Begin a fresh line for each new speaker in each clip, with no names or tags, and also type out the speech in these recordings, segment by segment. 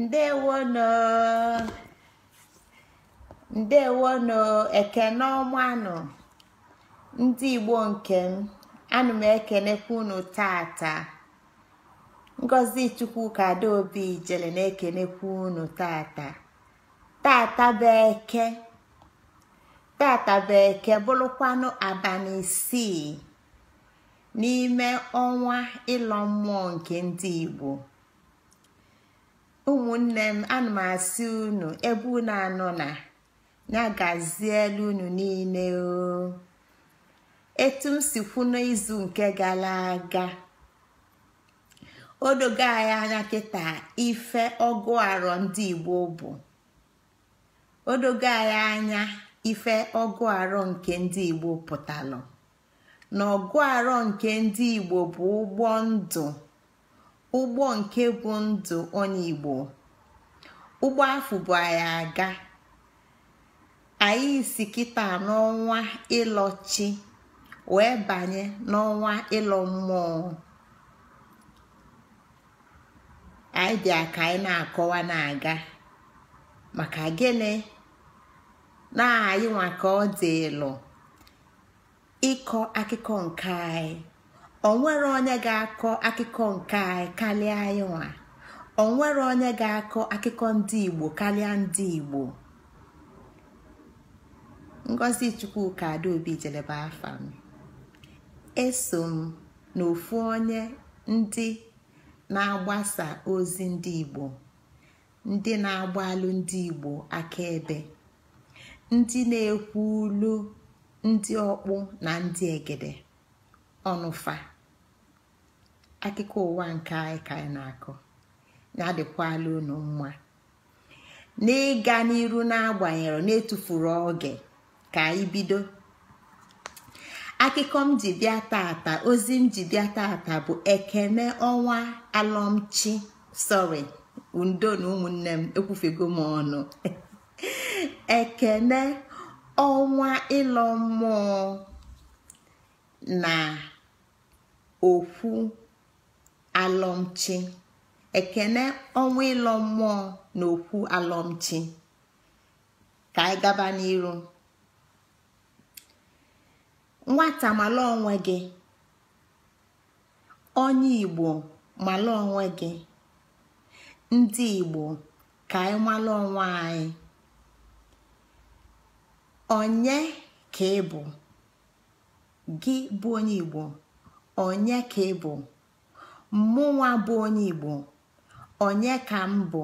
Ndewono ndewono ekene ọmanụ ndị Igbo nke m, anụ m ekenekwa unu tata. Ngozi Chukwuka Adaobi jele na-ekenekwa unu tata. Tata bụ eke bụrụkwanụ abalị 6 n'ime ọnwa ịlọ mmụọ nke ndị Igbo. Ụmụnne m, ana m asị unu ebe unu anọ na ya gazielu unu niile o. Etu m si kwu n'izu nke gara aga, odogo anyị anya kịta ife ọgụ arọ ndị Igbo bụ. Odogo anyị anya ife ọgụ arọ nke ndị Igbo pụtalụ na ọgụ arọ nke ndị Igbo bụ ụgbọ ndụ, ụgbọ nke bụ ndụ onye Igbo. Ụgbọ afọ bụ anyị aga, anyị si kịta n'ọnwa ịlọchi wee banye n'ọnwa ịlọ mmụọ. Anyị bịa ka anyị na-akọwa na-aga maka gịnị na anyị nwa ka ọ dị ịlụ ịkọ akụkọ nke anyị. O nwere onye ga-akọ akụkọ nke anyị karịa anyị nwa. O nwere onye ga-akọ akụkọ ndị Igbo karịa ndị Igbo. Ngozi Chukwuka Adaobi jeleba afa m. Eso m n'ofu onye ndị na-agbasa ozi ndị Igbo, ndị na-agbalụ ndị Igbo akaebe, ndị na-ekwu ulu ndị ọkpụ na ndị egede ọnụfa. Akụkọ ụwa nke anyị ka anyị na-akọ na-adịkwala unu mma. N'ịga n'iru na-agbanyere na-etufuru oge ka anyị bido. Akụkọ m ji bịa tata, ozi m ji bịa tata bụ ekene ọnwa alọmchi. Undo na ụmụnne m ekwufego m ọnụ. Ekene ọnwa ịlọ mmụọ na okwu alọmchi. Ekene ọnwa ịlọ mmụọ na okwu alọmchi. Ka anyị gaba n'iru. Nwata mala onwe gị, onye Igbo mala onwe gị, ndị Igbo ka anyị mala onwe anyị. Onye ka ị bụ? Gị bụ onye Igbo, onye ka ị bụ? Mụnwa bụ onye Igbo, onye ka m bụ?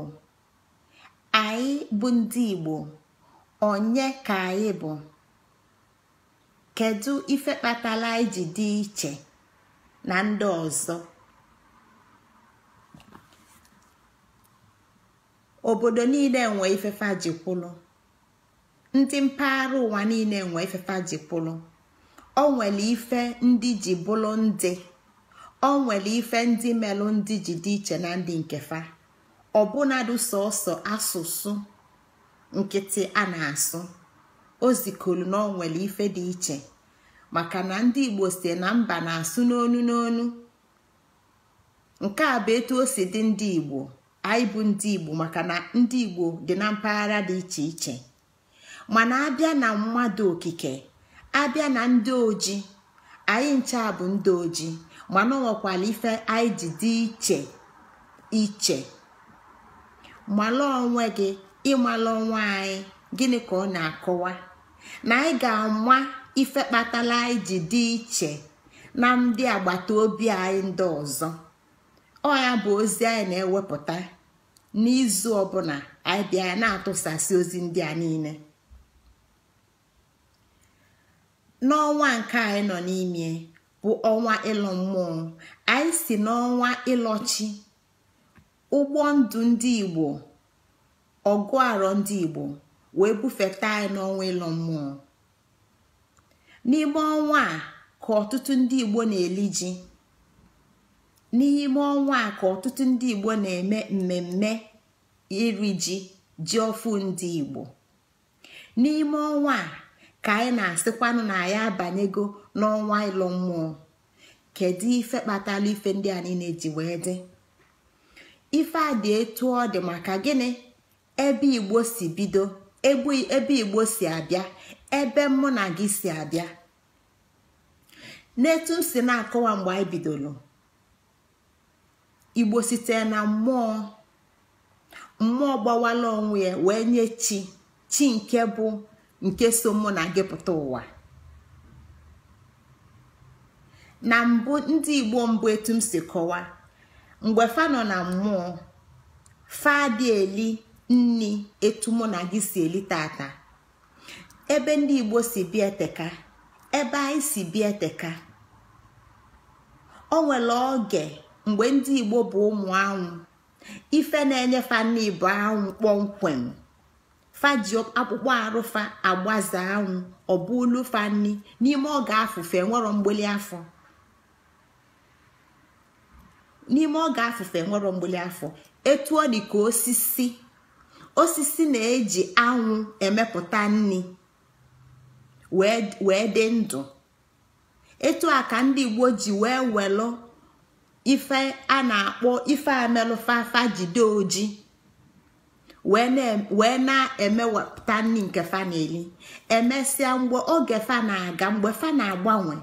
Anyị bụ ndị Igbo, onye ka anyị bụ? Kedu ife kpatara anyị ji dị iche na ndị ọzọ? Obodo niile nwe ifefa jikwụlụ, ndị mpaghara ụwa niile nwe ifefa jikwụlụ. O nwere ife ndị ji bụlụ ndị, o nwere ife ndị melụ ndị ji dị iche na ndị nkefa. Ọbụnadụ sọsọ asụsụ nkịtị a na-asụ ozikolu na o nwere ife dị iche, maka na ndị Igbo si na mba na-asụ n'onu n'onu. Nke a bụ etu o si dị ndị Igbo. Anyị bụ ndị Igbo maka na ndị Igbo dị na mpaghara dị iche iche. Mana abịa na mmadụ okike, abịa na ndị oji, anyị ncha bụ ndị oji, mana o nwekwara ife anyị ji dị iche iche. Mala onwe gị, ịmala onwe anyị. Gịnị ka ọ na-akọwa? Na anyị ga-ama ife kpatara anyị ji dị iche na ndị agbata obi anyị ndị ọzọ. Ọ ya bụ ozi anyị na-ewepụta n'izu ọbụla. Anyị bịa na-atụsasị ozi ndị a niile. N'ọnwa nke anyị nọ n'ime bụ ọnwa ịlọ mmụọ. Anyị si n'ọnwa ịlọchi, ụgbọ ndụ ndị Igbo, ọgụ arọ ndị Igbo wee bufeta anyị n'ọnwa ịlọ mmụọ. N'ime ọnwa a ka ọtụtụ ndị Igbo na-eli ji. N'ime ọnwa a ka ọtụtụ ndị Igbo na-eme mmemme iri ji ọfụ ndị Igbo. N'ime ọnwa a ka anyị na-asịkwanụ na anyị abanyego n'ọnwa ịlọ mmụọ. Kedu ife kpatara ife ndị a niile ji wee dị? ife a dị etu ọ dị maka gịnị? Ebe Igbo si bido, ebe Igbo si abịa, ebe mụ na gị si abịa. N'etu m si na-akọwa mgbe anyị bidoro, Igbo site na mmụọ gbawala onwe ya wee nye chi nke bụ nke so mụ na gị pụta ụwa. Na mbụ ndị Igbo mbụ etu m si kọwa, mgbe fa nọ na mmụọ, fa dị eli nni etu mụ na gị si eli tata. Ebe ndị Igbo si bịa eteka, ebe anyị si bịa eteka. O nwere oge mgbe ndị Igbo bụ ụmụ anwụ, ife na-enye fa nni bụ anwụ kpọmkwem. Fa ji akpụkpọ arụ fa agbaza anwụ, ọ bụ ulu fa nni n'ime oge afụfe nwere mgbeli afọ. N'ime oge afụfe nwere mgbeli afọ, etu ọ dị ka osisi na-eji anwụ emepụta nni wee dị ndụ. Etu a ka ndị Igbo ji wee welụ ife a na-akpọ ife amelụfafa jide oji wee na-emewepụta nni nke fa na-eli. Emesịa mgbe oge fa na-aga, mgbe fa na-agbanwe,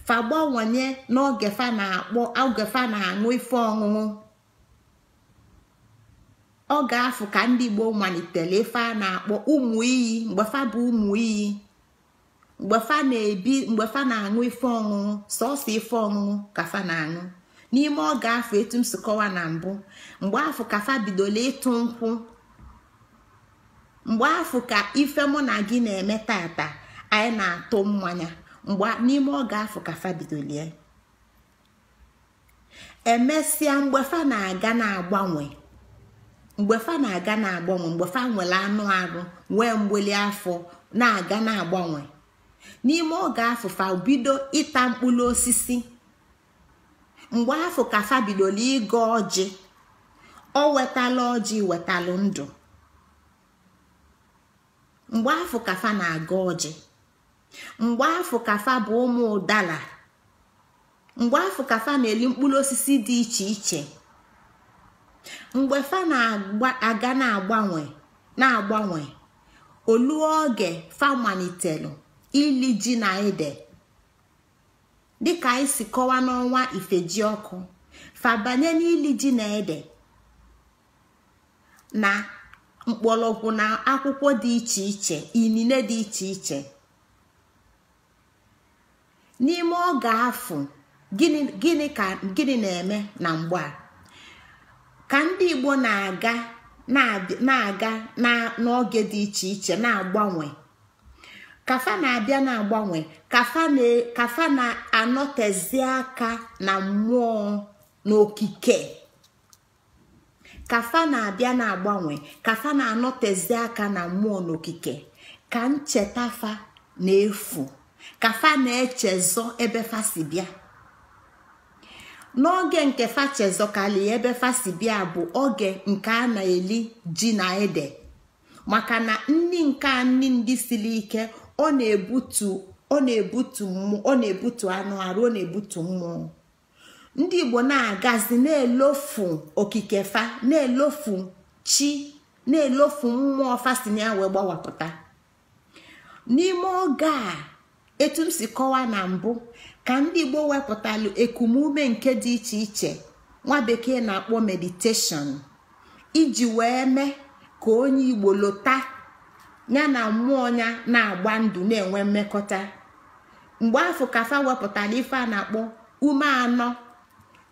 fa gbanwenye n'oge fa na-akpọ oge fa na-aṅụ ife ọṅụṅụ. Ọ ga-afụ ka ndị Igbo malitere ife a na-akpọ ụmụ iyi. Mgbe fa bụ ụmụ iyi, mgbe fa na-aṅụ ife ọṅụṅụ, sọsọ ife ọṅụṅụ ka fa na-aṅụ. N'ime oge afọ etu m si kọwa na mbụ, mgbe afọ ka fa bidoro ịtụ nkwụ. Mgbe afọ ka ife mụ na gị na-eme tata, anyị na-atụ mmanya. Mgbe n'ime oge afọ ka fa bidolie. Emesịa mgbe fa na-aga na-agbanwe, mgbe fa nwere anụ arụ nwee mgbeli afọ na-aga na-agbanwe. N'ime oge afọ fa bido ịta mkpụrụ osisi. Mgbe afọ ka fa bidoro ịga ọjị. O wetala ọjị, wetalụ ndụ. Mgbe afọ ka fa na-aga ọjị. Mgbe afọ ka fa bụ ụmụ ụdala. Mgbe afọ ka fa na-eli mkpụrụ osisi dị iche iche. Mgbe fa na-aga na-agbanwe, olu oge fa malitelu ili ji na ede. Dịka anyị si kọwa n'ọnwa Ifejiọkụ, fa banye n'ili ji na ede na mkpọrọgwụ na akwụkwọ dị iche iche, inine dị iche iche. N'ime oge afọ, gịnị na-eme na mgbe a? Ka ndị Igbo na-aga n'oge dị iche iche na-agbanwe. Kafa na-abịa na-agbanwe, kafa na-anọtezi aka na mmụọ n'okike. Kafa na-abịa na-agbanwe, kafa na-anọtezi aka na mmụọ n'okike. Ka ncheta fa na-efu, kafa na-echezọ ebe fa si bịa. N'oge nke fa chezọkali ebe fa si bịa bụ oge nke a na-eli ji na ede. Maka na nni nke nni ndị siri ike, ọ na-ebutu anụ arụ, ọ na-ebutu mmụọ. Ndị Igbo na-agazi na-elofu okike fa, na-elofu chi, na-elofu mmụọ fa si na wee gbawapụta. N'ime oge a, etu m si kọwa na mbụ, ka ndị Igbo wepụtalụ ekumume nke dị iche iche nwa bekee na-akpọ meditation, iji wee mee ka onye Igbo lota ya na mmụọ ya na-agba ndụ, na-enwe mmekọta. Mgbe afọ ka fa wepụtara ife a na-akpọ ume anọ.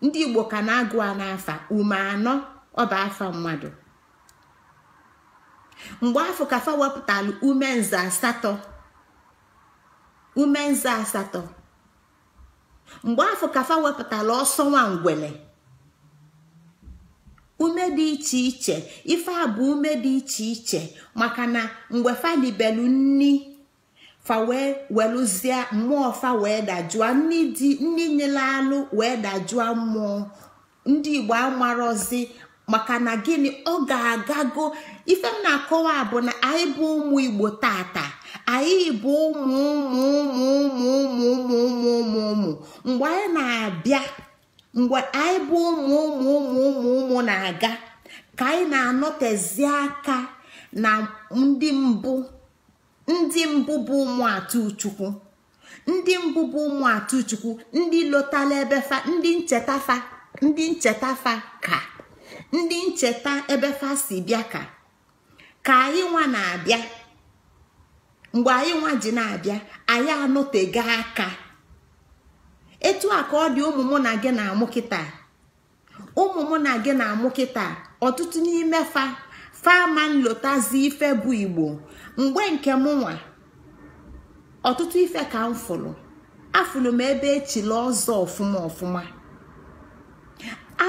Ndị Igbo ka na-agụ a n'afa ume anọ, ọ bụ afa mmadụ. Mgbe afọ ka fa wepụtara ume nze asatọ. Mgbe afọ ka fa wepụtara ọsọ nwa ngwele. Ume dị iche iche, ife a bụ ume dị iche iche, maka na mgbe fa libelu nni, fa wee welụzie mmụọ fa wee dajụa, nni nyela alụ wee dajụa mmụọ. Ndị Igbo amarozi maka na gịnị ọ ga-agago. Ife m na-akọwa bụ na anyị bụ ụmụ Igbo tata, anyị bụ ụmụ mgbe anyị na-abịa mgbe anyị bụ ụmụ na-aga ka anyị na-anọtezi aka na ndị mbụ bụ ụmụ Atụchukwu, ndị mbụ bụ ụmụ Atụchukwu, ndị lọtala ebe fa, ndị ncheta fa ka ndị ncheta ebe fa si bịa ka anyị nwa na-abịa. Mgbe anyị nwa ji na-abịa, anyị anọtega aka. Etu a ka ọ dị ụmụ mụ na gị na-amụ kịta. Ụmụ mụ na gị na-amụ kịta, ọtụtụ n'ime fama nlotazi ife bụ Igbo. Mgbe nke mụ nwa, ọtụtụ ife ka m afụlụ m ebe echila ọzọ ọfụma,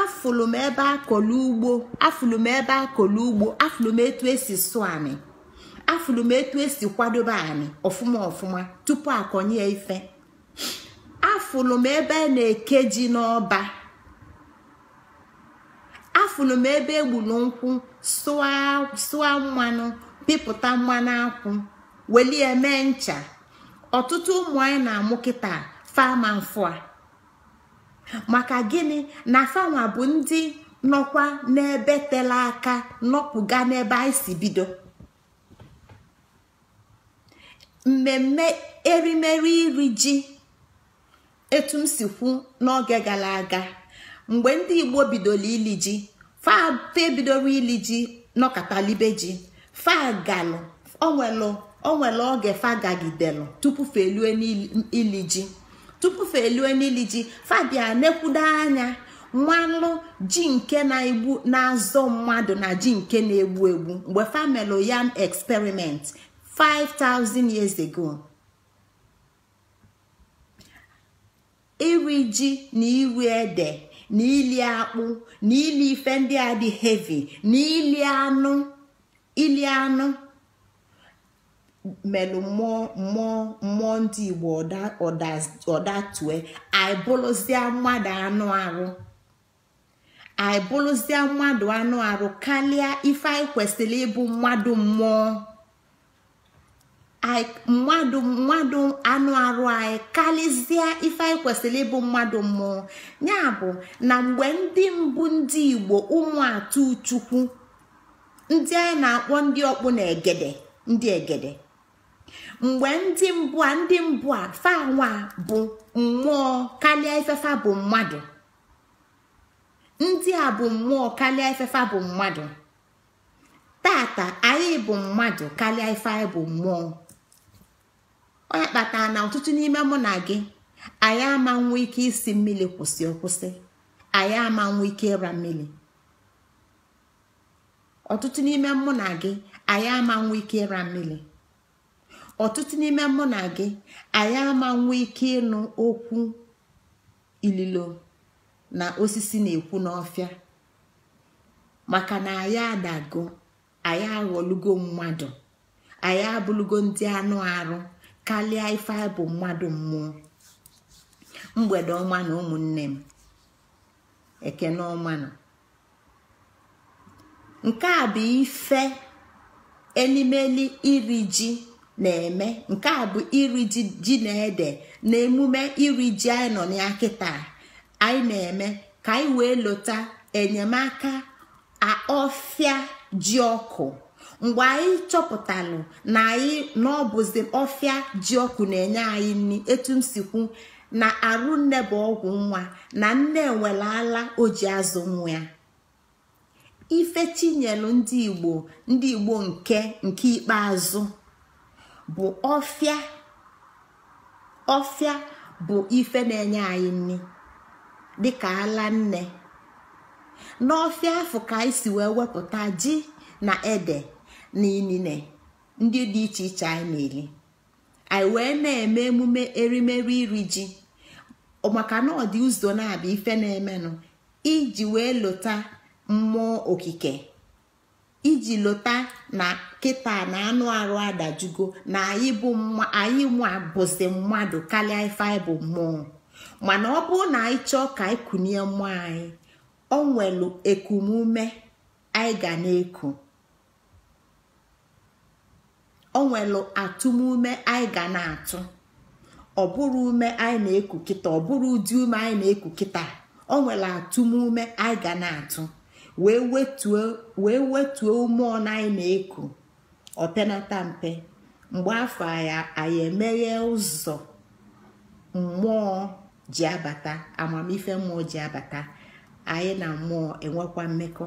afụlụ m ebe akọlụ ugbo, afụlụ m etu esi sụọ anị, afụlụ m etu esi kwadobe anị ọfụma tupu akọnye ife. Afụlụ m ebe na-ekeji n'ọba, afụlụ m ebe egbulu nkwụ sụa mmanụ, pịpụta mmanụ akwụ, weli eme ncha. Ọtụtụ ụmụ anyị na-amụ kịta fama mfụ a maka gịnị? Na fanwa bụ ndị nọkwa n'ebe tela aka nọpụga n'ebe anyị si bido. Mmemme erimeri iri ji, etu m si kwu n'oge gara aga, mgbe ndị Igbo bidoro ili ji, fa bidoro ili ji nọkọtalibe ji, fa galụ onwere oge fa gagidelu tupu fa elue n'ili ji. Tupu fa elue n'ili ji, fa bịa nekwudo anya nwanlụ ji nke na-azọ mmadụ na ji nke na-egbu egbu. Mgbe fa melụ yam experiment 5,000 years ago, iri ji na iri ede na ili akpụ na ili ife ndị a dị heavy na ili anụ melụ mmụọ ndị Igbo ọdatue. Aịbụlụzia mmadụ anụ arụ karịa ife anyị kwesịrị ịbụ mmadụ mmụọ. Mmadụ anụ arụ anyị karịzịa ife anyị kwesịrị ịbụ mmadụ mmụọ. Ya bụ na mgbe ndị mbụ ndị Igbo ụmụ Atụchukwu, ndị anyị na-akpọ ndị ọkpụ na ndị egede, mgbe ndị mbụ a fanwa bụ mmụọ karịa ifefa bụ mmadụ. Ndị a bụ mmụọ karịa ifefa bụ mmadụ. Tata anyị bụ mmadụ karịa ife anyị bụ mmụọ. Onye kpatara na ọtụtụ n'ime mụ na gị, anyị ama nwe ike isi mmiri kwụsị, anyị ama nwe ike ịra mmiri. Ọtụtụ n'ime mụ na gị, anyị ama nwe ike ịra mmiri. Ọtụtụ n'ime mụ na gị, anyị ama nwe ike ịnụ okwu ililo na osisi na-ekwu n'ọfịa, maka na anyị adago, anyị aghọlugo mmadụ, anyị abụlugo ndị anụ arụ karịa ife anyị bụ mmadụ mmụọ. Mgbede ọma na ụmụnne m, ekene ọma na nke a bụ ife elimeli iri ji na-eme. Nke a bụ iri ji na ede na emume iri ji anyị nọ na kịta anyị na-eme ka anyị wee lọta enyemaka ọfịa ji ọkụ. Mgbe anyị chọpụtalụ na ọ bụzi ọfịa ji ọkụ na-enye anyị nri, etu m sikwu na arụ nne bụ ọgwụ nwa, na nne nwere ala o ji azụ nwa ya. Ife chinyelu ndị Igbo nke ikpeazụ bụ ọfịa bụ ife na-enye anyị nri dịka ala nne. N'ọfịa afọ ka anyị si wee wepụta ji na ede na inine ndị dị iche iche anyị na-eli. Anyị wee na-eme emume erimeri iri ji, maka na ọ dị ụzọ na-abịa ife na-emenụ iji wee lọta mmụọ okike, iji lọta na kịta na anụ arụ adajugo na anyị nwa bụzi mmadụ karịa ife anyị bụ mmụọ. Mana ọ bụrụ na anyị chọọ ka anyị kunie mmụọ anyị, o nwelu ekumume anyị ga na-eku, o nwelu atụmume anyị ga na-atụ. Ọ bụrụ ume anyị na-eku kịta, ọ bụrụ ụdị ume anyị na-eku kịta, o nwere atụmume anyị ga na-atụ wee wetuo ume ọ anyị na-eku openata mpe mgbe afọ anyị emeghe ụzọ mmụọ ji abata, amamife mmụọ ji abata, anyị na mmụọ enwekwa mmekọ.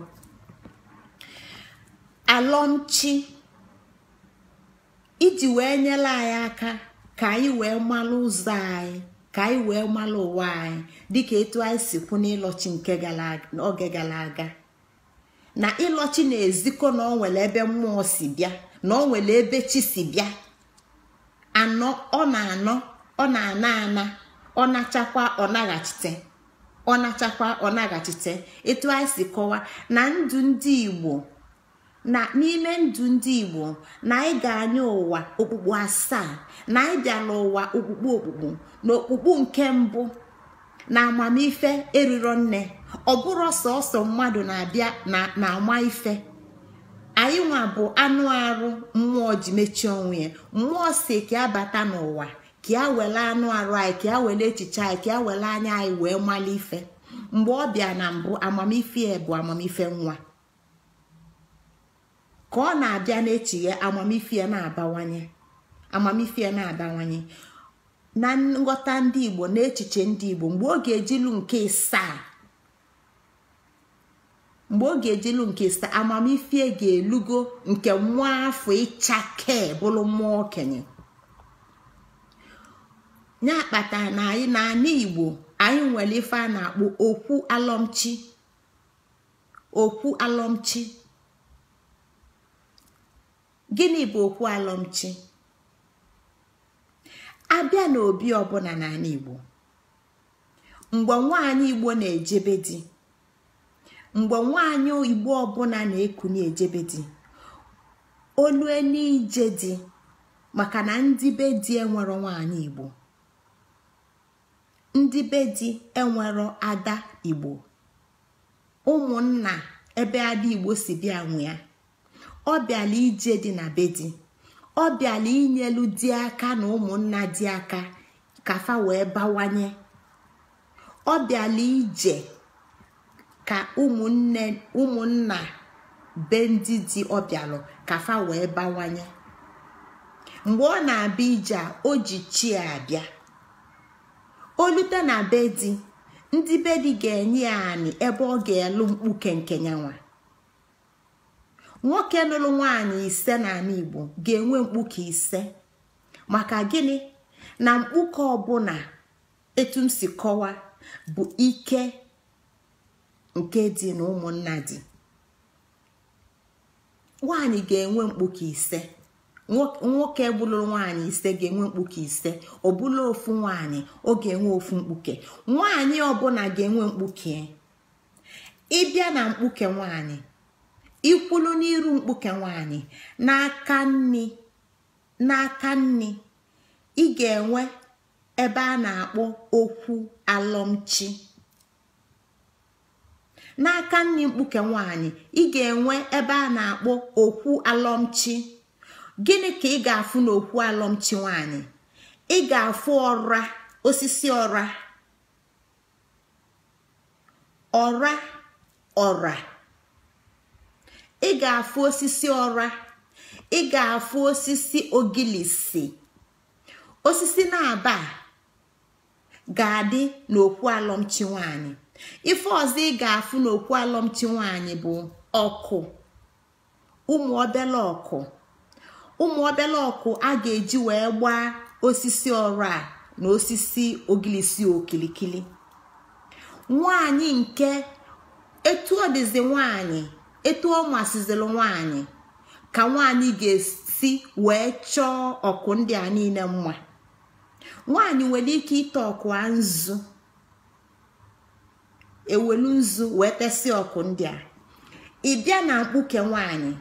Alọmchi iji wee nyere anyị aka ka anyị wee malụ ụzọ anyị, ka anyị wee malụ ụwa anyị, dịka etu anyị si kwu n'ịlọchi nke oge gara aga. Na ịlọchi na-ezikọ na ọ nwere ebe mmụọ si bịa, na ọ nwere ebe chi si bịa. Ọ na-ana ana, ọ nachakwa ọ naghachite, ọ nachakwa ọ naghachite. Etu anyị si kọwa na ndụ ndị Igbo, na n'ime ndụ ndị Igbo, na anyị ga-anya ụwa okpukpu 7, na anyị bịara ụwa okpukpu na okpukpu nke mbụ na amamife eriro nne. Ọ bụrụ sọsọ mmadụ na-abịa na ama ife. Anyị nwa bụ anụ arụ mmụọ ji mechie onwe ya. Mmụọ si ka abata n'ụwa, ka ya wele anụ arụ anyị, ka ya wele echiche anyị, ka ya wele anya anyị wee mala ife. Mgbe ọ bịa na mbụ, amamife ya bụ amamife nwa. Ka ọ na-abịa n'echighe, amamife ya na-abawanye, amamife ya na-abawanye na nghọta ndị Igbo na echiche ndị Igbo. Mgbe ọ ga-ejilu nke 7, mgbe ọ ga-ejilu nke 7, amamife ga-elugo nke nwa afọ ịchake bụrụ mmụọ okenye. Nya kpata na anyị na ana Igbo anyị nwere ife a na-akpọ okwu alọmchi. Okwu alọmchi, gịnị bụ okwu alọmchi? Abịa n'obi ọbụla n'ala Igbo, mgbe nwaanyị Igbo na-ejebe di, mgbe nwaanyị Igbo ọbụla na-ekuni ejebe di, olu n'ije di, maka na ndị be di enwero nwaanyị Igbo, ndị be di enwero ada Igbo. Ụmụnna ebe ada Igbo si bịa nwe ya, ọ bịala ije dị na be di, ọ bịala inyelu di aka na ụmụnna di aka ka fa wee bawanye. Ọ bịala ije ka ụmụnna be ndị di ọ bịalụ ka fa wee bawanye. Mgbe ọ na-abịa ije a, o ji chi abịa. Olute na be di, ndị be di ga-enye ya anị ebe ọ ga-elu mkpuke nke nyanwa. Nwoke nụrụ nwaanyị 5 n'ala Igbo ga-enwe mkpuke 5. Maka gịnị? Na mkpuke ọbụla, etu m si kọwa, bụ ike nke dị na ụmụnna dị. Nwaanyị ga-enwe mkpuke 5. Nwoke bụlụrụ nwaanyị 5 ga-enwe mkpuke 5. Ọ bụla ofu nwaanyị, ọ ga-enwe ofu mkpuke. Nwaanyị ọbụla ga-enwe mkpuke. Ịbịa na mkpuke nwaanyị, ikwulu n'iru mkpuke nwaanyị, n'aka nni ị ga-enwe ebe a na-akpọ okwu alọmchi. N'aka nni mkpuke nwaanyị ị ga-enwe ebe a na-akpọ okwu alọmchi. Gịnị ka ị ga-afụ n'okwu alọmchi nwaanyị? Ị ga-afụ ọra, osisi ọra, ọra. Ị ga-afụ osisi ọra, ị ga-afụ osisi ogilisi. Osisi na-aba ga-adị n'okwu alọmchi nwaanyị. Ife ọzọ ị ga-afụ n'okwu alọmchi nwaanyị bụ ọkụ, ụmụ obele ọkụ. Ụmụ obele ọkụ a ga-eji wee gbaa osisi ọra na osisi ogilisi okilikili. Nwaanyị nke etu ọ dịzi nwaanyị, etu ọ masịzịrị nwaanyị, ka nwaanyị ga-esi wee chọọ ọkụ ndị a niile mma. Nwaanyị nwere ike ite ọkụ a nzu, ewelu nzu wee tesị ọkụ ndị a. Ịbịa na mkpuke nwaanyị,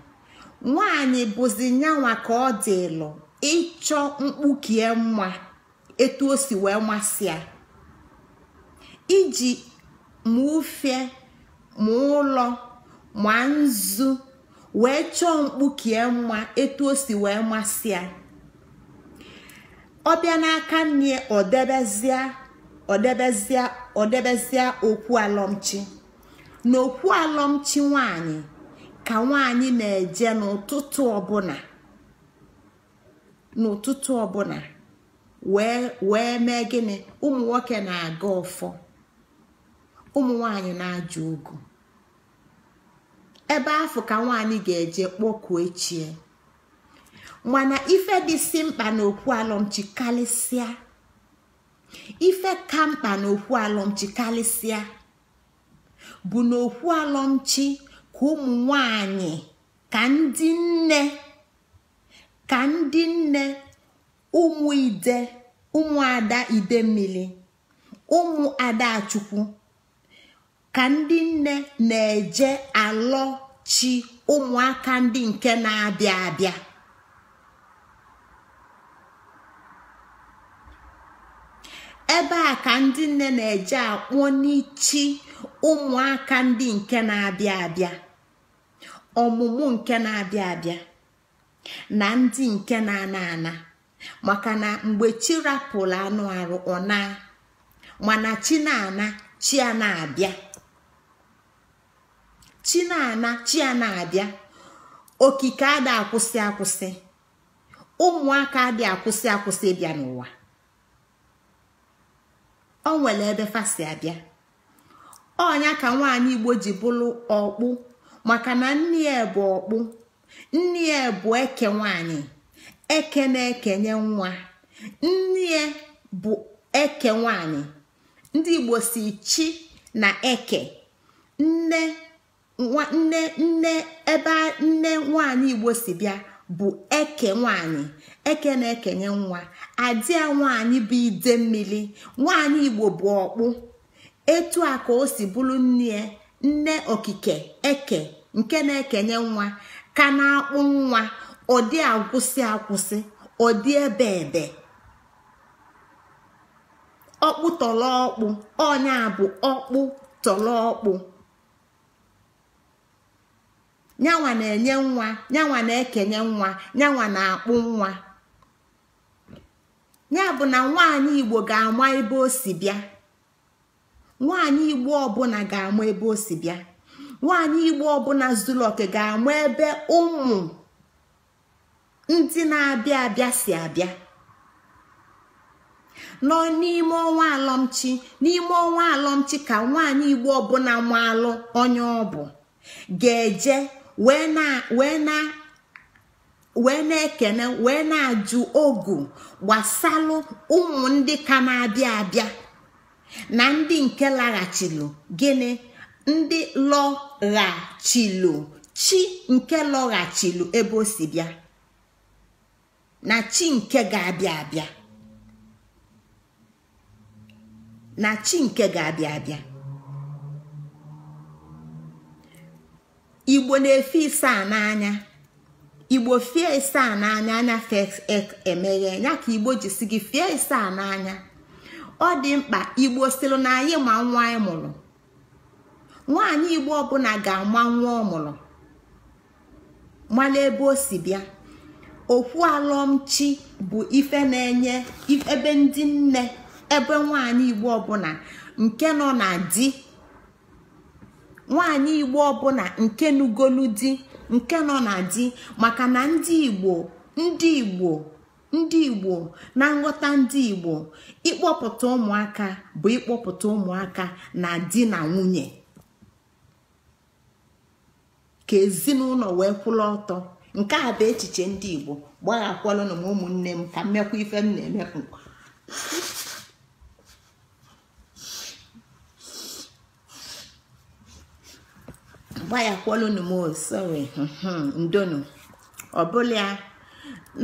nwaanyị bụzi nyanwa ka ọ dịlụ ịchọ mkpukie mma etu o si wee masị ya, iji ma ufie ma ụlọ ma nzu wee chọọ mkpukie mma etu o si wee masị ya. Ọ bịa n'aka nne, ọ debezie odebezia okwu alọmchi n'okwu alọmchi nwanyị ka nwanyị na-eje n'ụtụtụ ọbụla wee mee gịnị? ụmụ nwoke na-aga ọfọ, ụmụ nwanyị na-aja ogu. ebe afọ ka nwanyị ga-eje kpọkuo echie. mana ife dị si mkpa n'okwu alọmchi kalịsịa, ife ka mkpa n'okwu alọmchi kalịsịa bụ n'okwu alọmchi ka ụmụ nwanyị ka ndị nne ụmụ ada ide mmiri, ụmụ ada chukwu, ka ndị nne na-eje alọchi ụmụaka ndị nke na-abịa abịa. ebe a ka ndị nne na-eje akpọ n'ichi ụmụaka ndị nke na-abịa abịa, ọmụmụ nke na-abịa abịa na ndị nke na-ana ana. maka na mgbe chi rapụrụ anụ arụ ọ na, mana chi na-ana chi a na-abịa, chi na-ana chi a na-abịa. okike ada akwụsị, ụmụaka adị akwụsị bịa n'ụwa. ọ nwere ebe fasi abịa. ọnya ka nwaanyị Igbo ji bụrụ ọkpụ, maka na nne ya bụ ọkpụ, nne ya bụ eke nwanyị, eke na-ekenye nwa. nne ya bụ eke nwanyị. ndị Igbo si chi na eke. nne ebe nne nwanyị Igbo si bịa bụ eke nwanyị, eke na-ekenye nwa. adịa nwanyị bụ ide mmiri, nwanyị Igbo bụ ọkpụ. etu a ka o si bụrụ nne okike eke nke na-ekenye nwa, ka na-akpụ nwa. ọ dị akwụsị, ọ dị ebe ọkpụ tọrọ ọkpụ. ọnya bụ ọkpụ tọrọ ọkpụ. nyanwa na-enye nwa, nyanwa na-ekenye nwa, nyanwa na-akpụ nwa. ya bụ na nwaanyị Igbo ga-ama ebe o si bịa. nwaanyị Igbo ọbụla ga-ama ebe o si bịa. nwaanyị Igbo ọbụla zuru oke ga-ama ebe ụmụ ndị na-abịa abịa si abịa. nọ n'ime ọnwa alọmchi ka nwaanyị Igbo ọbụla maalụ onye ọ bụ ga-eje wee na-ekene wee na-ajụ ogu gbasalụ ụmụ ndị ka na-abịa abịa na ndị nke laghachilu. gịnị? ndị lọghachilu, chi nke lọghachilu ebe o si bịa, na chi nke ga-abịa abịa, na chi nke ga-abịa abịa. Igbo na-efe ise a n'anya. Igbo fie ise a n'anya, anya fe emeghe ya ka Igbo ji si gị fie ise a n'anya. ọ dị mkpa. Igbo sịrị na anyị ma nwa anyị mụrụ. nwaanyị Igbo ọbụla ga-ama nwa ọ mụrụ, mala ebe o si bịa. okwu alọmchi bụ ife na-enye ebe ndị nne, ebe nwaanyị Igbo ọbụla nke nọ na di, nwaanyị Igbo ọbụla nke nugolu di, nke nọ na di. maka na ndị Igbo na nghọta ndị Igbo, ịkpọpụta ụmụaka bụ ịkpọpụta ụmụaka na di na nwunye, ka ezinụlọ wee kwụrụ ọtọ. nke a bụ echiche ndị Igbo. gbaghakwalụnụ m ụmụnne m ka mmekwa ife m na-emepụ. gbaghakwalụnụ m sorry ndonu. ọbụla ya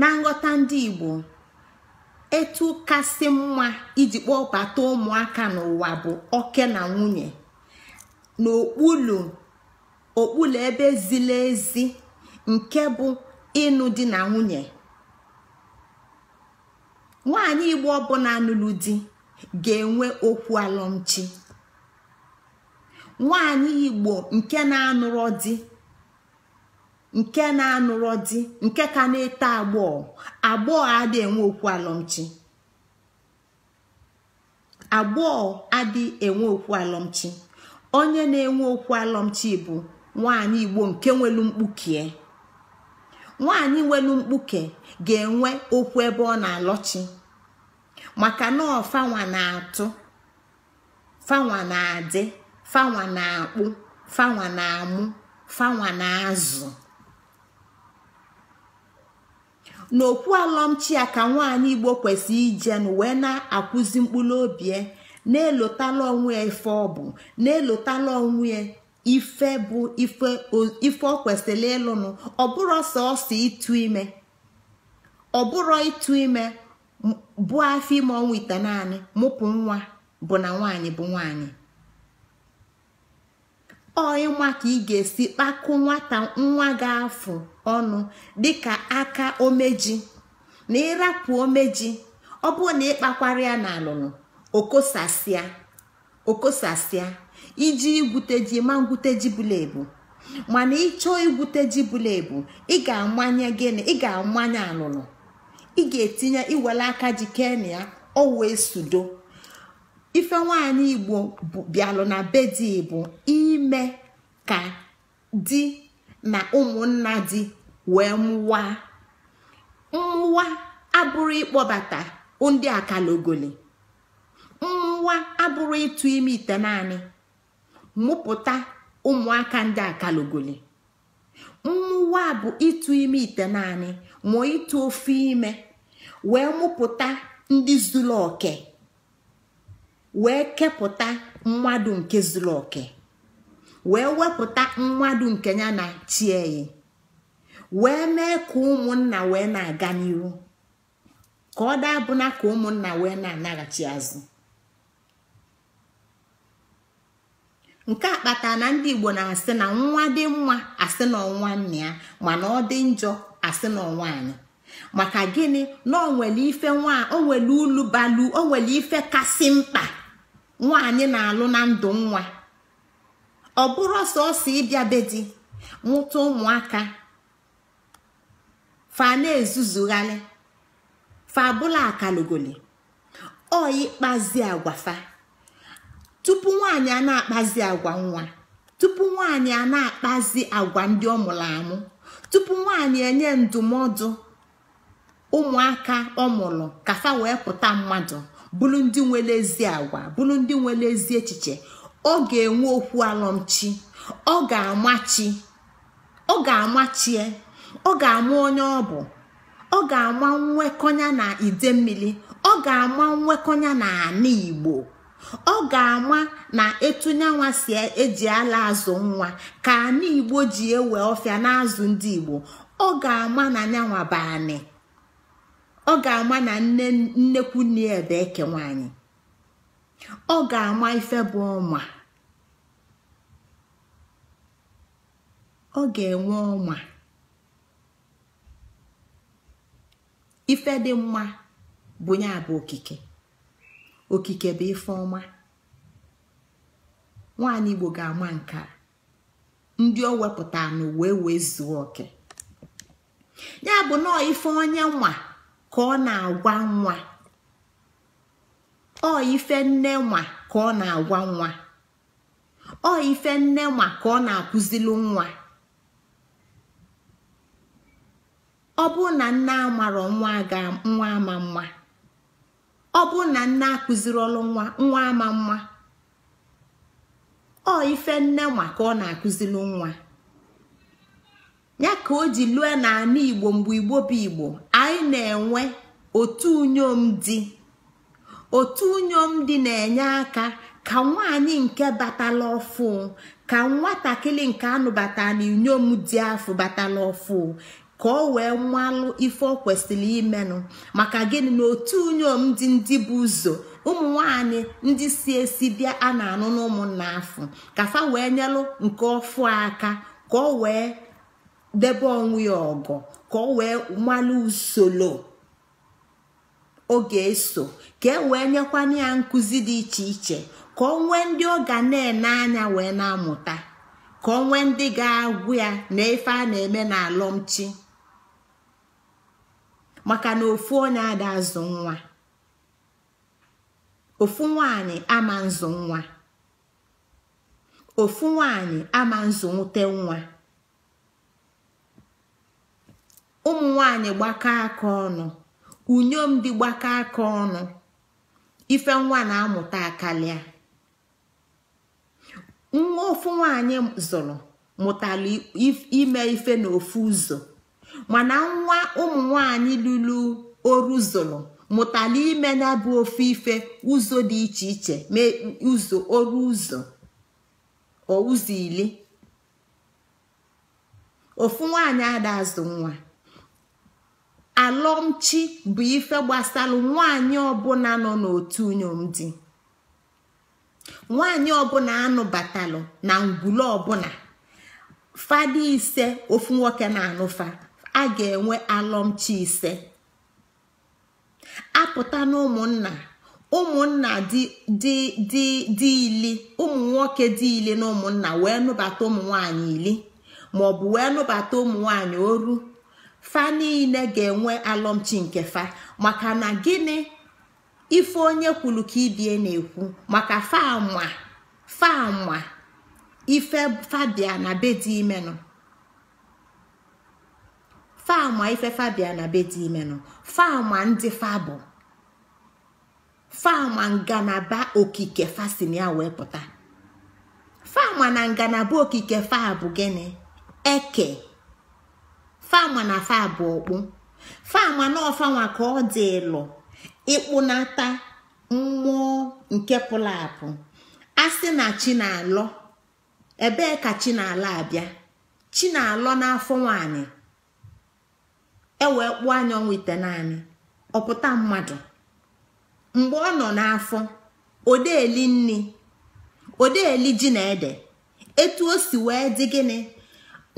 na nghọta ndị Igbo, etu kasị mma iji kpọbata ụmụaka n'ụwa bụ oke na nwunye, n'okpulu ebe ziri ezi nke bụ ịnụ di na nwunye. nwaanyị Igbo ọbụla nụrụ di ga-enwe okwu alọmchi. nwaanyị Igbo nke na-anụrọ di, nke ka na-eto agbọghọ adịghị enwe okwu alọmchi. agbọọ adị enwe okwu alọmchi. Onye na-enwe okwu alọmchi bụ nwaanyị Igbo nke nwelu mkpuke. Nwaanyị nwelu mkpuke ga-enwe okwu ebe ọ na-alọchi, maka na ọfanwa na-atụ, fanwa na-adị, fanwa na-akpụ, fanwa na-amụ, fanwa na-azụ. N'okwu alọmchi ya ka nwaanyị Igbo kwesịrị ije wee na-akwụzi mkpụrụ obi na-elotala onwe ya ife ọ bụ, na-elotala onwe ya ife bụ ife ọ kwesịrị ịlụnụ. Ọ bụrụ sọọsọ ịtụ ime, ọ bụrụ ịtụ ime bụ afọ ime ọnwa ite naanị mụpụ nwa bụ na nwaanyị bụ nwaanyị. Ịma ka ị ga-esi kpakụ nwata nwa ga-afụ ọnụ dịka aka omeji, na ịrapụ omeji. Ọ bụrụ na ịkpakwara ya n'alụlụ okosasịa iji igwute ji ma ngwute ji bụla ebu, mana ịchọọ igwute ji bụla ebu ị ga-amanye gịnị? Ị ga-amanye alụlụ, ị ga-etinye iwere aka ji kene ya o wee sudo. Ife nwaanyị Igbo bịalụ na be di bụ ime ka di na ụmụnna di wee mụwa. Mmụwa abụrụ ịkpọbata ndị akalogoli, mmụwa abụrụ ịtụ ime ite naanị mụpụta ụmụaka ndị akalogoli. Mmụwa bụ ịtụ ime ite naanị ma ịtụ ofe ime wee mụpụta ndị zuru oke, wee kepụta mmadụ nke zuru oke, wee wepụta mmadụ nke ya na chieyi, wee mee ka ụmụnna wee na-aga n'ihu, ka ọ dabụna ka ụmụnna wee na-anaghachi azụ. Nke a kpatara na ndị Igbo na-asị na nwa dị mma asị na ọnwa nne ya, mana ọ dị njọ asị na ọnwa anyị. Maka gịnị? Na o nwere ife o nwere ulu balu, o nwere ife kasị mkpa nwaanyị na-alụ na ndụ nwa. Ọ bụrụ sọọsọ ịbịa be di mụta ụmụaka fa na-ezuzugharị fa bụla akalogoli, ịkpazi agwa fa. Tupu nwaanyị a na-akpazi agwa nwa, tupu nwaanyị a na-akpazi agwa ndị ọ mụrụ amụ, tupu nwaanyị enye ndụmọdụ ụmụaka ọ mụrụ ka fa wee pụta mmadụ, bụrụ ndị nwere ezi agwa, bụrụ ndị nwere ezi echiche, ọ ga-enwe okwu alọmchi, ọ ga-amachie, ọ ga-ama onye ọ bụ, ọ ga-ama nwekọnya na ide mmiri, ọ ga-ama nwekọnya na ana Igbo, ọ ga-ama na etunyanwa si eji ala azụ nwa ka ana Igbo ji ewe ọfịa na azụ ndị Igbo. Ọ ga-ama na nyanwa bụ anị, ọ ga-ama na nnekwu nne ebe eke nwanyị, ọ ga-ama ife bụ ọma, ọ ga-enwe ọma. Ife dị mma bụ ya bụ okike, okike bụ ife ọma. Nwaanyị Igbo ga-ama nke a, ndị o wepụtara na wee zuo oke. Ya bụ na ife onye nwa ka ọ na-agwa nwa, ife nne nwa ka ọ na-agwa nwa, ife nne nwa ka ọ na-akụzilu nwa. Ọ bụ na nne amarọ nwa ama mma, ọ bụ na nne akụziri ọlụ nwa ama mma, ife nne nwa ka ọ na-akụzilu nwa. Ya ka o ji lue na ana Igbo mgbe Igbo bụ Igbo, anyị na-enwe otu unyom di. Otu unyom di na-enye aka ka nwaanyị nke batala ọfụ, ka nwatakịrị nke anụbata na unyom di afọ batala ọfụ, ka o wee mmalụ ife ọ kwesịrị imenụ. Maka gịnị? na otu unyom dị ndị bụ ụzọ ụmụ nwanyị ndị si esi bịa a na-anụ na ụmụnna afọ, ka fa wee nyelụ nke ọfụ aka, ka o wee debe onwe ya ọgọ, ka o wee mmalụ usoro oge eso, ka e wee nyekwana ya nkụzi dị iche iche, ka o nwee ndị ọ ga na-ene anya wee na-amụta, ka o nwee ndị ga-agwụ ya na ife a na-eme na alọmchi. Maka na ofu onye ada azụ nwa, ofu nwaanyị ama nzụ nwa, ofu nwaanyị ama nzụ nwute nwa. ụmụ nwaanyị gbakọ aka ọnụ, unyom dị gbakọ aka ọnụ, ife nwa na-amụta akalịa. nwa ofu nwaanyị zụrụ mụtara ime ife n'ofu ụzọ, mana nwa ụmụ nwaanyị lụrụ oru zụrụ mụtara ime na bụ ofu ife ụzọ dị iche iche, mee ụzọ oru ụzọ o ụzọ ili. ofu nwaanyị ada azụ nwa. alọmchi bụ ife gbasara nwaanyị ọbụla nọ n'otu unyom di. nwaanyị ọbụla anụbatalụ na ngwụla ọbụla fada ise ofu nwoke na-anụfa, a ga-enwe alọmchi ise. apụta na ụmụnna dị ili, ụmụ nwoke dị ili na ụmụnna wee nụbata ụmụ nwaanyị ili, maọbụ wee nụbata ụmụ nwaanyị oru. fa niile ga-enwe alọmchi nke fa. maka na gịnị? ife onye kwuru ka ibie na-ekwu maka fa ife fabia na be dị imenụ. fama ife fabia na be dị imenụ. fama ndị fabụ, fama ngalaba okike fasinia wee pụta. fama na ngalaba okike fa bụ gịnị? eke. fama na fa bụ okpu. fama na ọfanwa ka ọ dị ịlụ ịkpụnata mmụọ nke pụrụ apụ. a sị na chi na-alọ, ebee ka chi na-alọ abịa? chi na-alọ n'afọ nwaanyị, ewee kpụọ anya ọnwa ite naanị ọpụta mmadụ. mgbe ọ nọ n'afọ, odeeli nni, odeeli ji na ede. etu o si wee dị gịnị?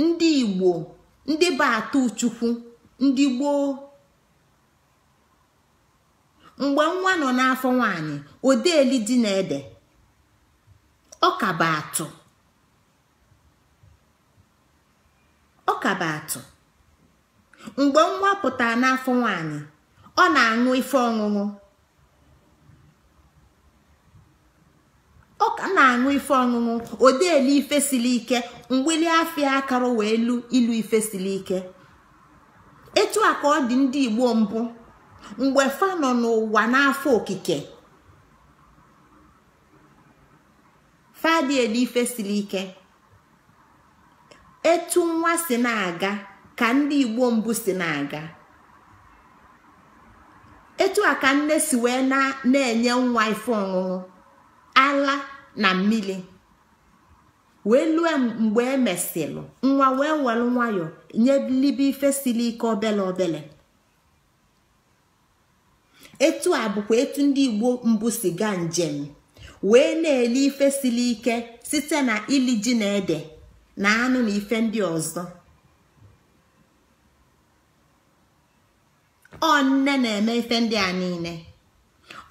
ndị Igbo, ndị bụ atụ Chukwu, ndị gboo, mgbe nwa nọ n'afọ nwaanyị, odeeli ji na ede, ọkaba atụ. mgbe nwa pụtara n'afọ nwaanyị, ọ na-aṅụ ife ọṅụṅụ. odeeli ife siri ike, mgbili afịa akara wee ilu ife siri ike. etu a ka ọ dị ndị Igbo mbụ mgbe fa nọ n'ụwa n'afọ okike. fadịeli ife siri ike. etu nwa si na-aga ka ndị Igbo mbụ si na-aga. etu a ka nne si wee na-enye nwa ife ọṅụṅụ, ala na mmiri, wee lue mgbe emesịrị nwa wee were nwayọ nye libe ife siri ike obele. etu a bụkwa etu ndị Igbo mbụ si gaa njem wee na-ele ife siri ike site na ili ji na ede na anụ na ife ndị ọzọ. ọ nne na-eme ife ndị a niile,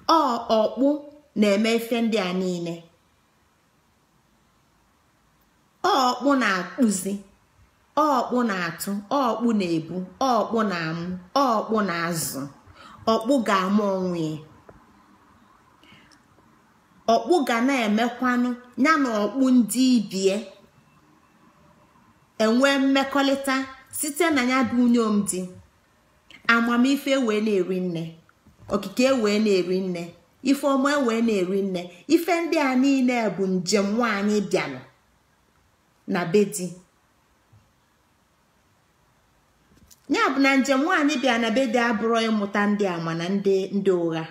ọ ọkpụ na-eme ife ndị a niile. ọkpụ na-akpụzi, ọkpụ na-atụ, ọkpụ na-ebu, ọkpụ na-amụ, ọkpụ na-azụ, ọkpụ ga-ama onwe. ọkpụ ga na-emekwanụ ya na ọkpụ ndị ibie enwe mmekọrịta site na ya bụ unyom dị. amamife wee na-eri nne, okike wee na-eri nne, ife ọma wee na-eri nne. ife ndị a niile bụ njem nwaanyị bịara na be di. ya bụ na njem nwaanyị bịa na be di abụrụ ịmụta ndị ama na ndị ụgha,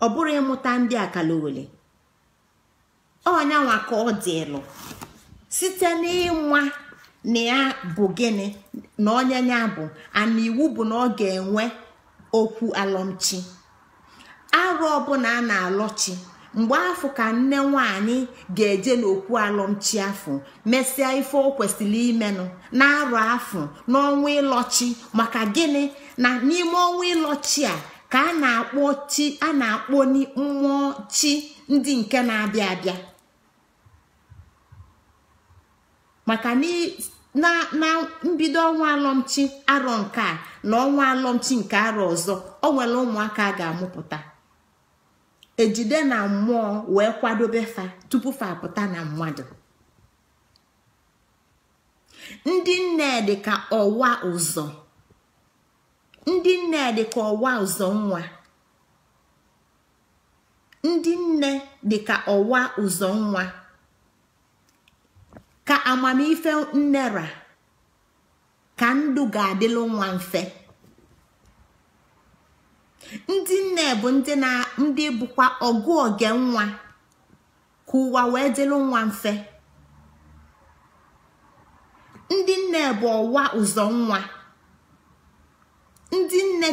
ọ bụrụ ịmụta ndị akalowele. ọnyanwa ka ọ dị ịlụ site n'ịnwa na ya bụ gịnị na onye ya bụ ana iwu bụ na ọ ga-enwe okwu alọmchi. arụ ọbụla a na-alọchi mgbe afọ ka nne nwanyị ga-eje n'okwu alọmchi afọ mesịa ife o kwesịrị imenụ na-arụ afọ n'ọnwa ịlọchi. maka gịnị? na n'ime ọnwa ịlọchi a ka a na-akpọ mmụọ chi ndị nke na-abịa abịa. maka na mbido ọnwa alọmchi arọ nke a na ọnwa alọmchi nke arọ ọzọ, o nwere ụmụaka a ga-amụpụta. ejide na mmụọ wee kwadobe fa tupu fa apụta na mmadụ. Ndị nne dị ka ọwa ụzọ, ndị nne dị ka ọwa ụzọ nwa, ndị nne dị ka ọwa ụzọ nwa, ka amamife nnera ka ndụ ga-adịlụ nwa mfe. Ndị nne bụ ndị bụkwa ọgụ oge nwa ka ụwa wee dịlụ nwa mfe. Ndị nne bụ ọwa ụzọ nwa. Ndị nne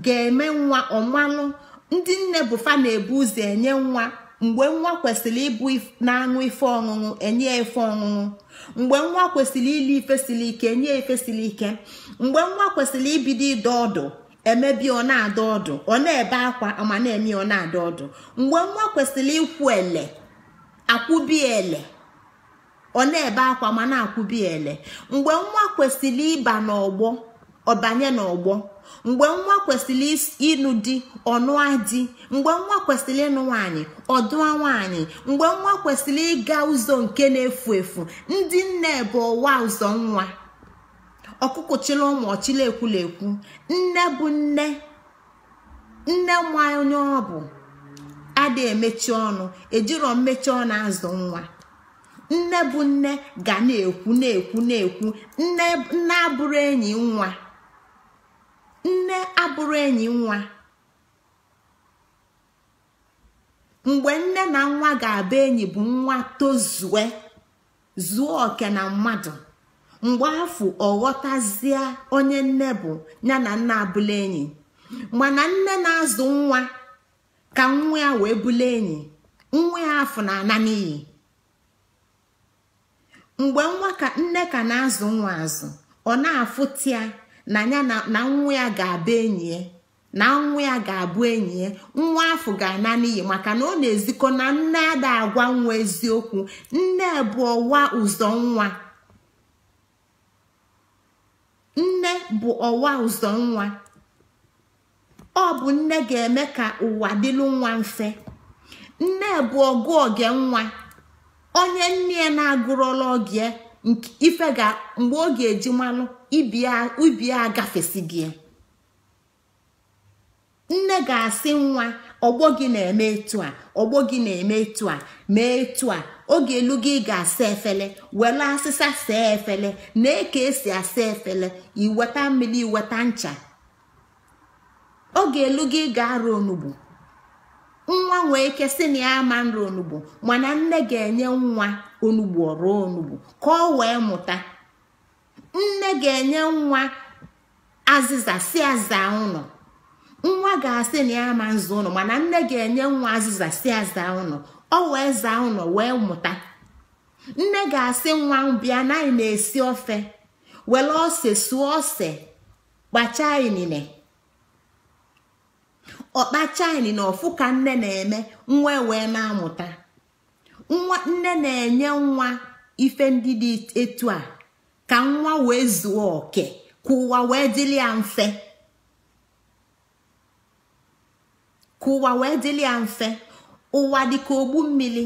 ga-eme nwa ọmalụ. Ndị nne bụ fa na-ebu ụzọ enye nwa. Mgbe nwa kwesịrị ịbụ na-aṅụ ife ọṅụṅụ, enye ife ọṅụṅụ. Mgbe nwa kwesịrị ili ife siri ike, enye ife siri ike. Mgbe nwa kwesịrị ibido ịdọ ọdụ, emebi ọ na-adọ ọdụ, ọ na-ebe akwa ama na-eme ọ na-adọ ọdụ. Mgbe nwa kwesịrị ikwu ele, akwụbi ele, ọ na-ebe akwa ma na-akwụbi ele. Mgbe nwa kwesịrị ịba n'ọgbọ, ọ banye n'ọgbọ. Mgbe nwa kwesịrị ịnụ di, ọnụa di. Mgbe nwa kwesịrị ịnụ nwaanyị, ọdụa nwaanyị. Mgbe nwa kwesịrị ịga ụzọ nke na-efu efu. Ndị nne bụ ọwa ụzọ nwa. Ọkụkọ chịla ụmụ ọchịla ekwula ekwu. Nne bụ nne nwa onye ọ bụ ada emechi ọnụ, ejiro mmechi ọnụ azụ nwa. Nne bụ nne ga na-ekwu. Nne abụrụ enyi nwa. Nne abụrụ enyi nwa. Mgbe nne na nwa ga-abụ enyi bụ nwa tozue zuo oke na mmadụ. Mgbe afọ ọghọtazie onye nne bụ ya na nna abụla enyi. Mana nne na-azụ nwa ka nwa ya wee bụla enyi, nwa ya afọ na-ana n'iyi. Mgbe nne ka na-azụ nwa azụ, ọ na-afụtia na ya na nwa ya ga-abụ enyi ya, na nwa ya ga-abụ enyi ya. Nwa afọ ga-ana n'iyi maka na ọ na-ezikọ na nne ada agwa nwa eziokwu. Nne bụ ọwa ụzọ nwa. Nne bụ ọwa ụzọ nwa. Ọ bụ nne ga-eme ka ụwa dịlụ nwa mfe. Nne bụ ọgụ oge nwa. Onye nne ya na-agụrụla oge ife mgbe ọ ga-eji malụ ubi ya agafesi gị. Nne ga-asị nwa, ọgbọ gị na-eme etu a, ọgbọ gị na-eme etu a, mee etu a. Oge elu gị ga-asa efele, were asịsa saa efele. Na-eke esi asa efele, iweta mmiri, iweta ncha. Oge elu gị ga-arụ onugbu. Nwa nwee ike sị na ya ama nri onugbu, mana nne ga-enye nwa onugbu ọrụ onugbu ka ọ wee mụta. Nne ga-enye nwa azịza si aza ụlọ. Nwa ga-asị na ya ama nzu ụlọ, mana nne ga-enye nwa azịza si aza ụlọ, ọ wee zaa ụlọ wee mụta. Nne ga-asị nwa bịa na anyị na-esi ofe, were ose suo ose, kpachaa inine. Ọkpacha inine ọfụ ka nne na-eme, nwa wee na-amụta. Nne na-enye nwa ife ndị dị etu a ka nwa wee zuo oke, ka ụwa wee dịrị ya mfe. Ụwa dị ka ogbu mmiri.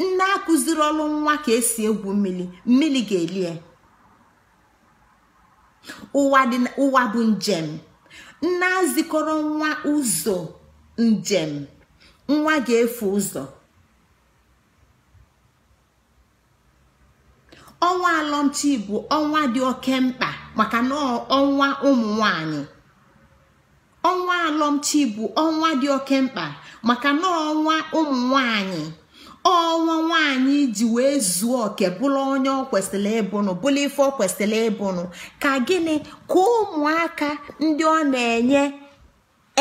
Nne akụziri ọlụ nwa ka esi egwu mmiri, mmiri ga-elie. Ụwa bụ njem. Nne azikọrọ nwa ụzọ njem, nwa ga-efu ụzọ. Ọnwa alọmchi bụ ọnwa dị oke mkpa maka na ọnwa ụmụ nwanyị. Ọnwa alọmchi bụ ọnwa dị oke mkpa maka na ọnwa ụmụ nwanyị. Ọnwa nwanyị ji wee zuo oke bụrụ onye ọ kwesịrị ịbụnụ, bụrụ ife ọ kwesịrị ịbụnụ. Ka gịnị? Ka ụmụaka ndị ọ na-enye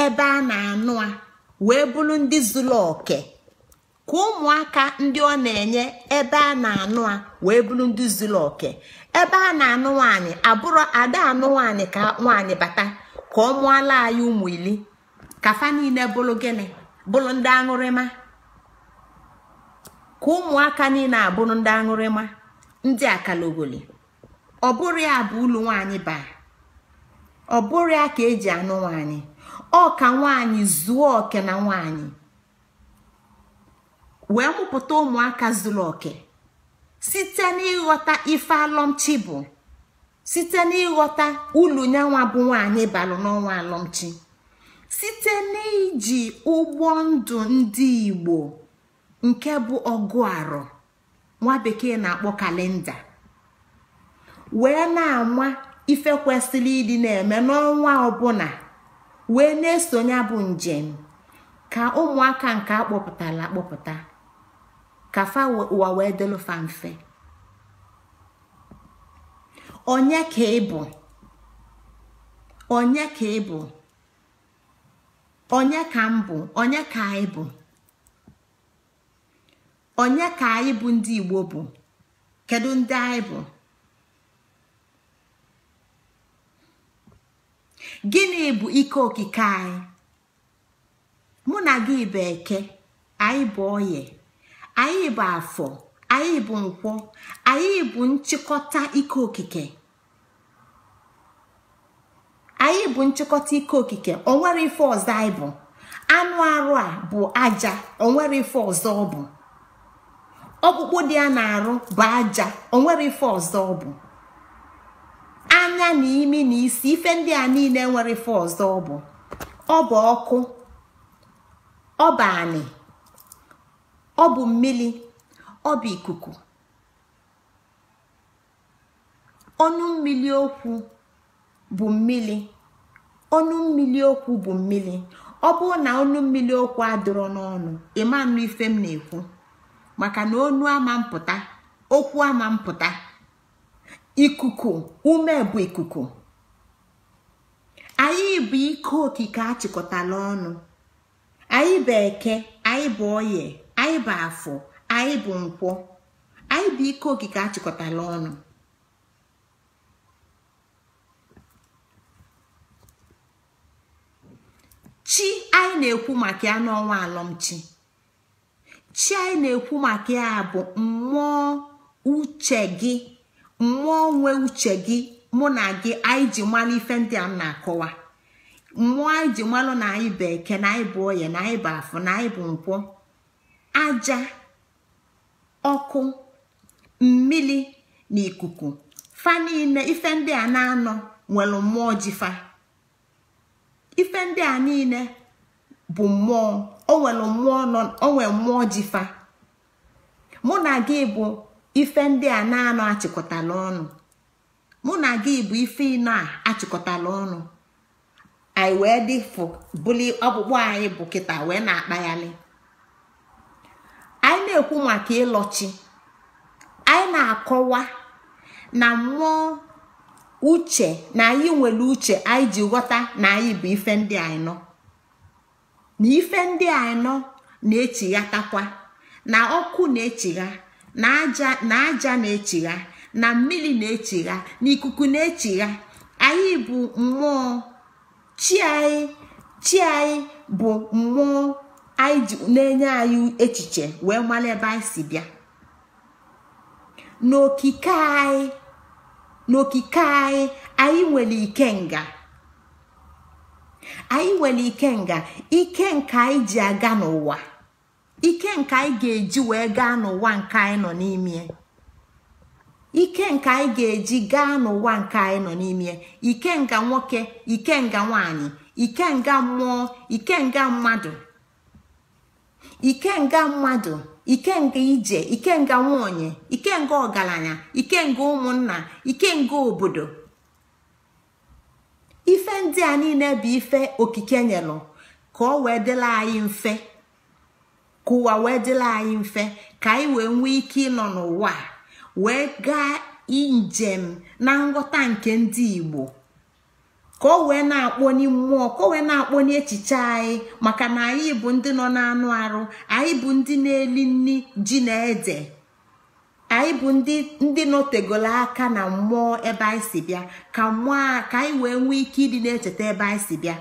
ebe a na-anụ a wee bụrụ ndị zuru oke. Ka ụmụaka ndị ọ na-enye ebe a na-anụ a wee bụrụ ndị zuru oke. Ebe a na-anụ nwaanyị abụrụ ada anụ nwaanyị ka nwaanyị bata ka ọ mụọla anyị ụmụ 10, ka fa niile bụrụ gịnị? Bụrụ ndị aṅụrịma. Ka ụmụaka niile abụrụ ndị aṅụrịma, ndị akalogoli. Ọ bụrụ ya bụ ụlọ nwaanyị baa. Ọ bụrụ ya ka eji anụ nwaanyị. ọka nwaanyị zuo oke na nwaanyị wee mụpụta ụmụaka zuru oke site n'ịghọta ife alọmchi bụ, site n'ịghọta ulu nyanwa bụ nwaanyị balụ n'ọnwa alọmchi, site n'iji ụgbọ ndụ ndị Igbo nke bụ ọgụ arọ nwa bekee na-akpọ kalenda wee na-ama ife kwesịrị ịdị na-eme n'ọnwa ọbụla wee na-esonye bụ njem ka ụmụaka nke akpọpụtara akpọpụta ka fa ụwa wee delu fa mfe. Onye ka ịbụ? Onye ka ịbụ? Onye ka m bụ? Onye ka anyị bụ? Onye ka anyị bụ ndị Igbo bụ? Kedu ndị anyị bụ? Gịnị bụ ike okike anyị? Mụ na gị bụ Eke, anyị bụ Oye, anyị bụ Afọ, anyị bụ Nkwọ, anyị bụ nchịkọta ike okike. Anyị bụ nchịkọta ike okike. O nwere ife ọzọ anyị bụ. Anụ arụ a bụ aja, o nwere ife ọzọ ọ bụ. Ọkpụkpụ dị ya na-arụ bụ aja, o nwere ife ọzọ ọ bụ. Anya na imi na isi, ife ndị a niile nwere ife ọzọ ọ bụ. Ọ bụ ọkụ, ọ bụ anị, ọ bụ mmiri, ọ bụ ikuku. Ọnụ mmiri okwu bụ mmiri, ọnụ mmiri okwu bụ mmiri. Ọ bụrụ na ọnụ mmiri okwu adịrọ n'ọnụ, ịma nụ ife m na-ekwu, maka na ọnụ ama mpụta, okwu ama mpụta. Ikuku, ume bụ ikuku. Anyị bụ ike okike achịkọtala ọnụ. Anyị bụ Eke, anyị bụ Oye, anyị bụ Afọ, anyị bụ Nkwọ. Anyị bụ ike okike achịkọtala ọnụ. Chi anyị na-ekwu maka ya n'ọnwa alọmchi. Chi anyị na-ekwu maka ya bụ mmụọ uche gị, mmụọ nwe uche gị. Mụ na gị anyị ji malụ ife ndị a na-akọwa. Mmụọ anyị ji malụ na anyị bụ Eke, na anyị bụ Oye, na anyị bụ Afọ, na anyị bụ Nkwọ. Aja, ọkụ, mmiri na ikuku, fa niile ife ndị a na-anọ nwere mmụọ jifa. Ife ndị a niile bụ mmụọ, o nwere mmụọ nọ, o nwere mmụọ jifa. Mụ na gị bụ ife ndị a na-anọ achịkọtala ọnụ. Mụ na gị bụ ife ịnọ a achịkọtala ọnụ. Anyị wee dị fụ buli ọkpụkpụ anyị bụ kịta wee na-akpaghalị. Anyị na-ekwu maka ịlọchi. Anyị na-akọwa na mmụọ uche, na anyị nwere uche anyị ji ghọta na anyị bụ ife ndị anyị nọ, na ife ndị anyị nọ na-echighatakwa, na ọkụ na-echigha, na aja na-echigha, na mmiri na-echigha, na ikuku na-echigha. Anyị bụ mmụọ. Chi anyị bụ mmụọ anyị ji na-enye anyị echiche wee mara ebe anyị si bịa. N'okike anyị anyị nwere ikenga. Anyị nwere ikenga, ike nke anyị ji aga n'ụwa, ike nke anyị ga-eji wee gaa n'ụwa nke anyị nọ n'ime. Ike nke anyị ga-eji gaa n'ụwa nke anyị nọ n'ime. Ikenga nwoke, ikenga nwaanyị, ikenga mmụọ, ikenga mmadụ, ikenga mmadụ, ikenga ije, ikenga nwanyị, ikenga ọgaranya, ikenga ụmụnna, ikenga obodo. Ife ndị a niile bụ ife okike nyelụ ka ọ wee dịla anyị mfe, ka ụwa wee dịla anyị mfe, ka anyị wee nwee ike ịnọ n'ụwa wee gaa njem na nghọta nke ndị Igbo, ka o wee na-akpọni mmụọ, ka o wee na-akpọni echiche anyị, maka na anyị bụ ndị nọ n'anụ arụ, anyị bụ ndị na-eli nri ji na ede, anyị bụ ndị notegolo aka na mmụọ ebe anyị si bịa, ka mmụọ ka anyị wee nwee ike ịdị na-echeta ebe anyị si bịa.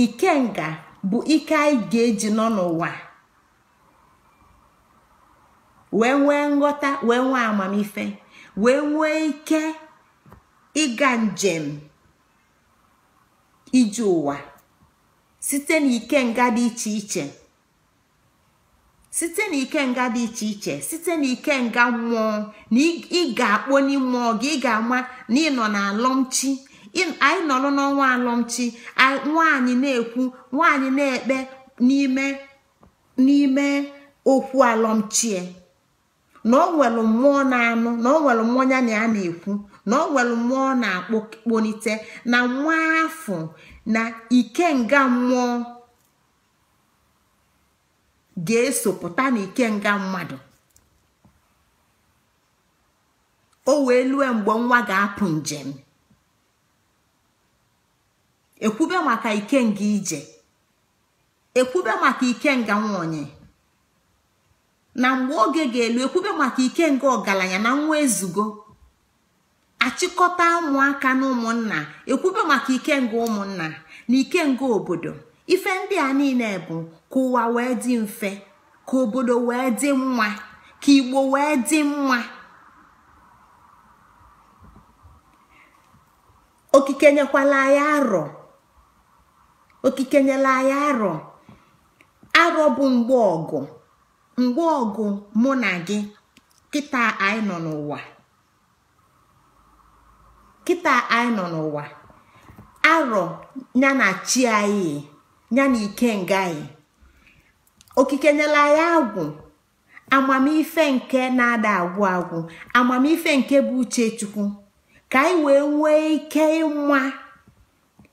Ikenga bụ ike anyị ga-eji nọ n'ụwa wee nwee nghọta, wee nwee amamife, wee nwee ike ịga njem ije ụwa site n'ikenga dị iche iche, site n'ikenga dị iche iche, site n'ikenga mmụọ na ị ga-akpọ n'ime gị, ị ga-ama na ị nọ n'alọmchi. Anyị nọrọ n'ọnwa alọmchi, nwaanyị na-ekwu, nwaanyị na-ekpe n'ime okwu alọmchie, na ọ nwere mmụọ na-anụ, na ọ nwere mmụọ ya na ya na-ekwu, na ọ nwere mmụọ na-akpọnite, na nwa afọ na ikenga mmụọ ga-esopụta na ikenga mmadụ. O wee lue mgbe nwa ga-apụ njem, ekwube maka ikenga ije, ekwube maka ikenga nwanyị, na mgbe oge ga-elu ekwube maka ikenga ọgaranya na nwa ezugo, achịkọta ụmụaka na ụmụnna, ekwube maka ikenga ụmụnna na ikenga obodo. Ife ndị a niile bụ ka ụwa wee dị mfe, ka obodo wee dị mma, ka Igbo wee dị mma. Okike nyekwala anyị arọ, okike nyela anyị arọ. Arọ bụ mgbe ọgụ mụ na gị kịta anyị nọ n'ụwa, kịta anyị nọ n'ụwa. Arọ ya na chi anyị, ya na ikenga anyị. Okike nyela anyị agwụ, amamife nke na-ada agwụ agwụ, amamife nke bụ uche Chukwu, ka anyị wee nwee ike ịma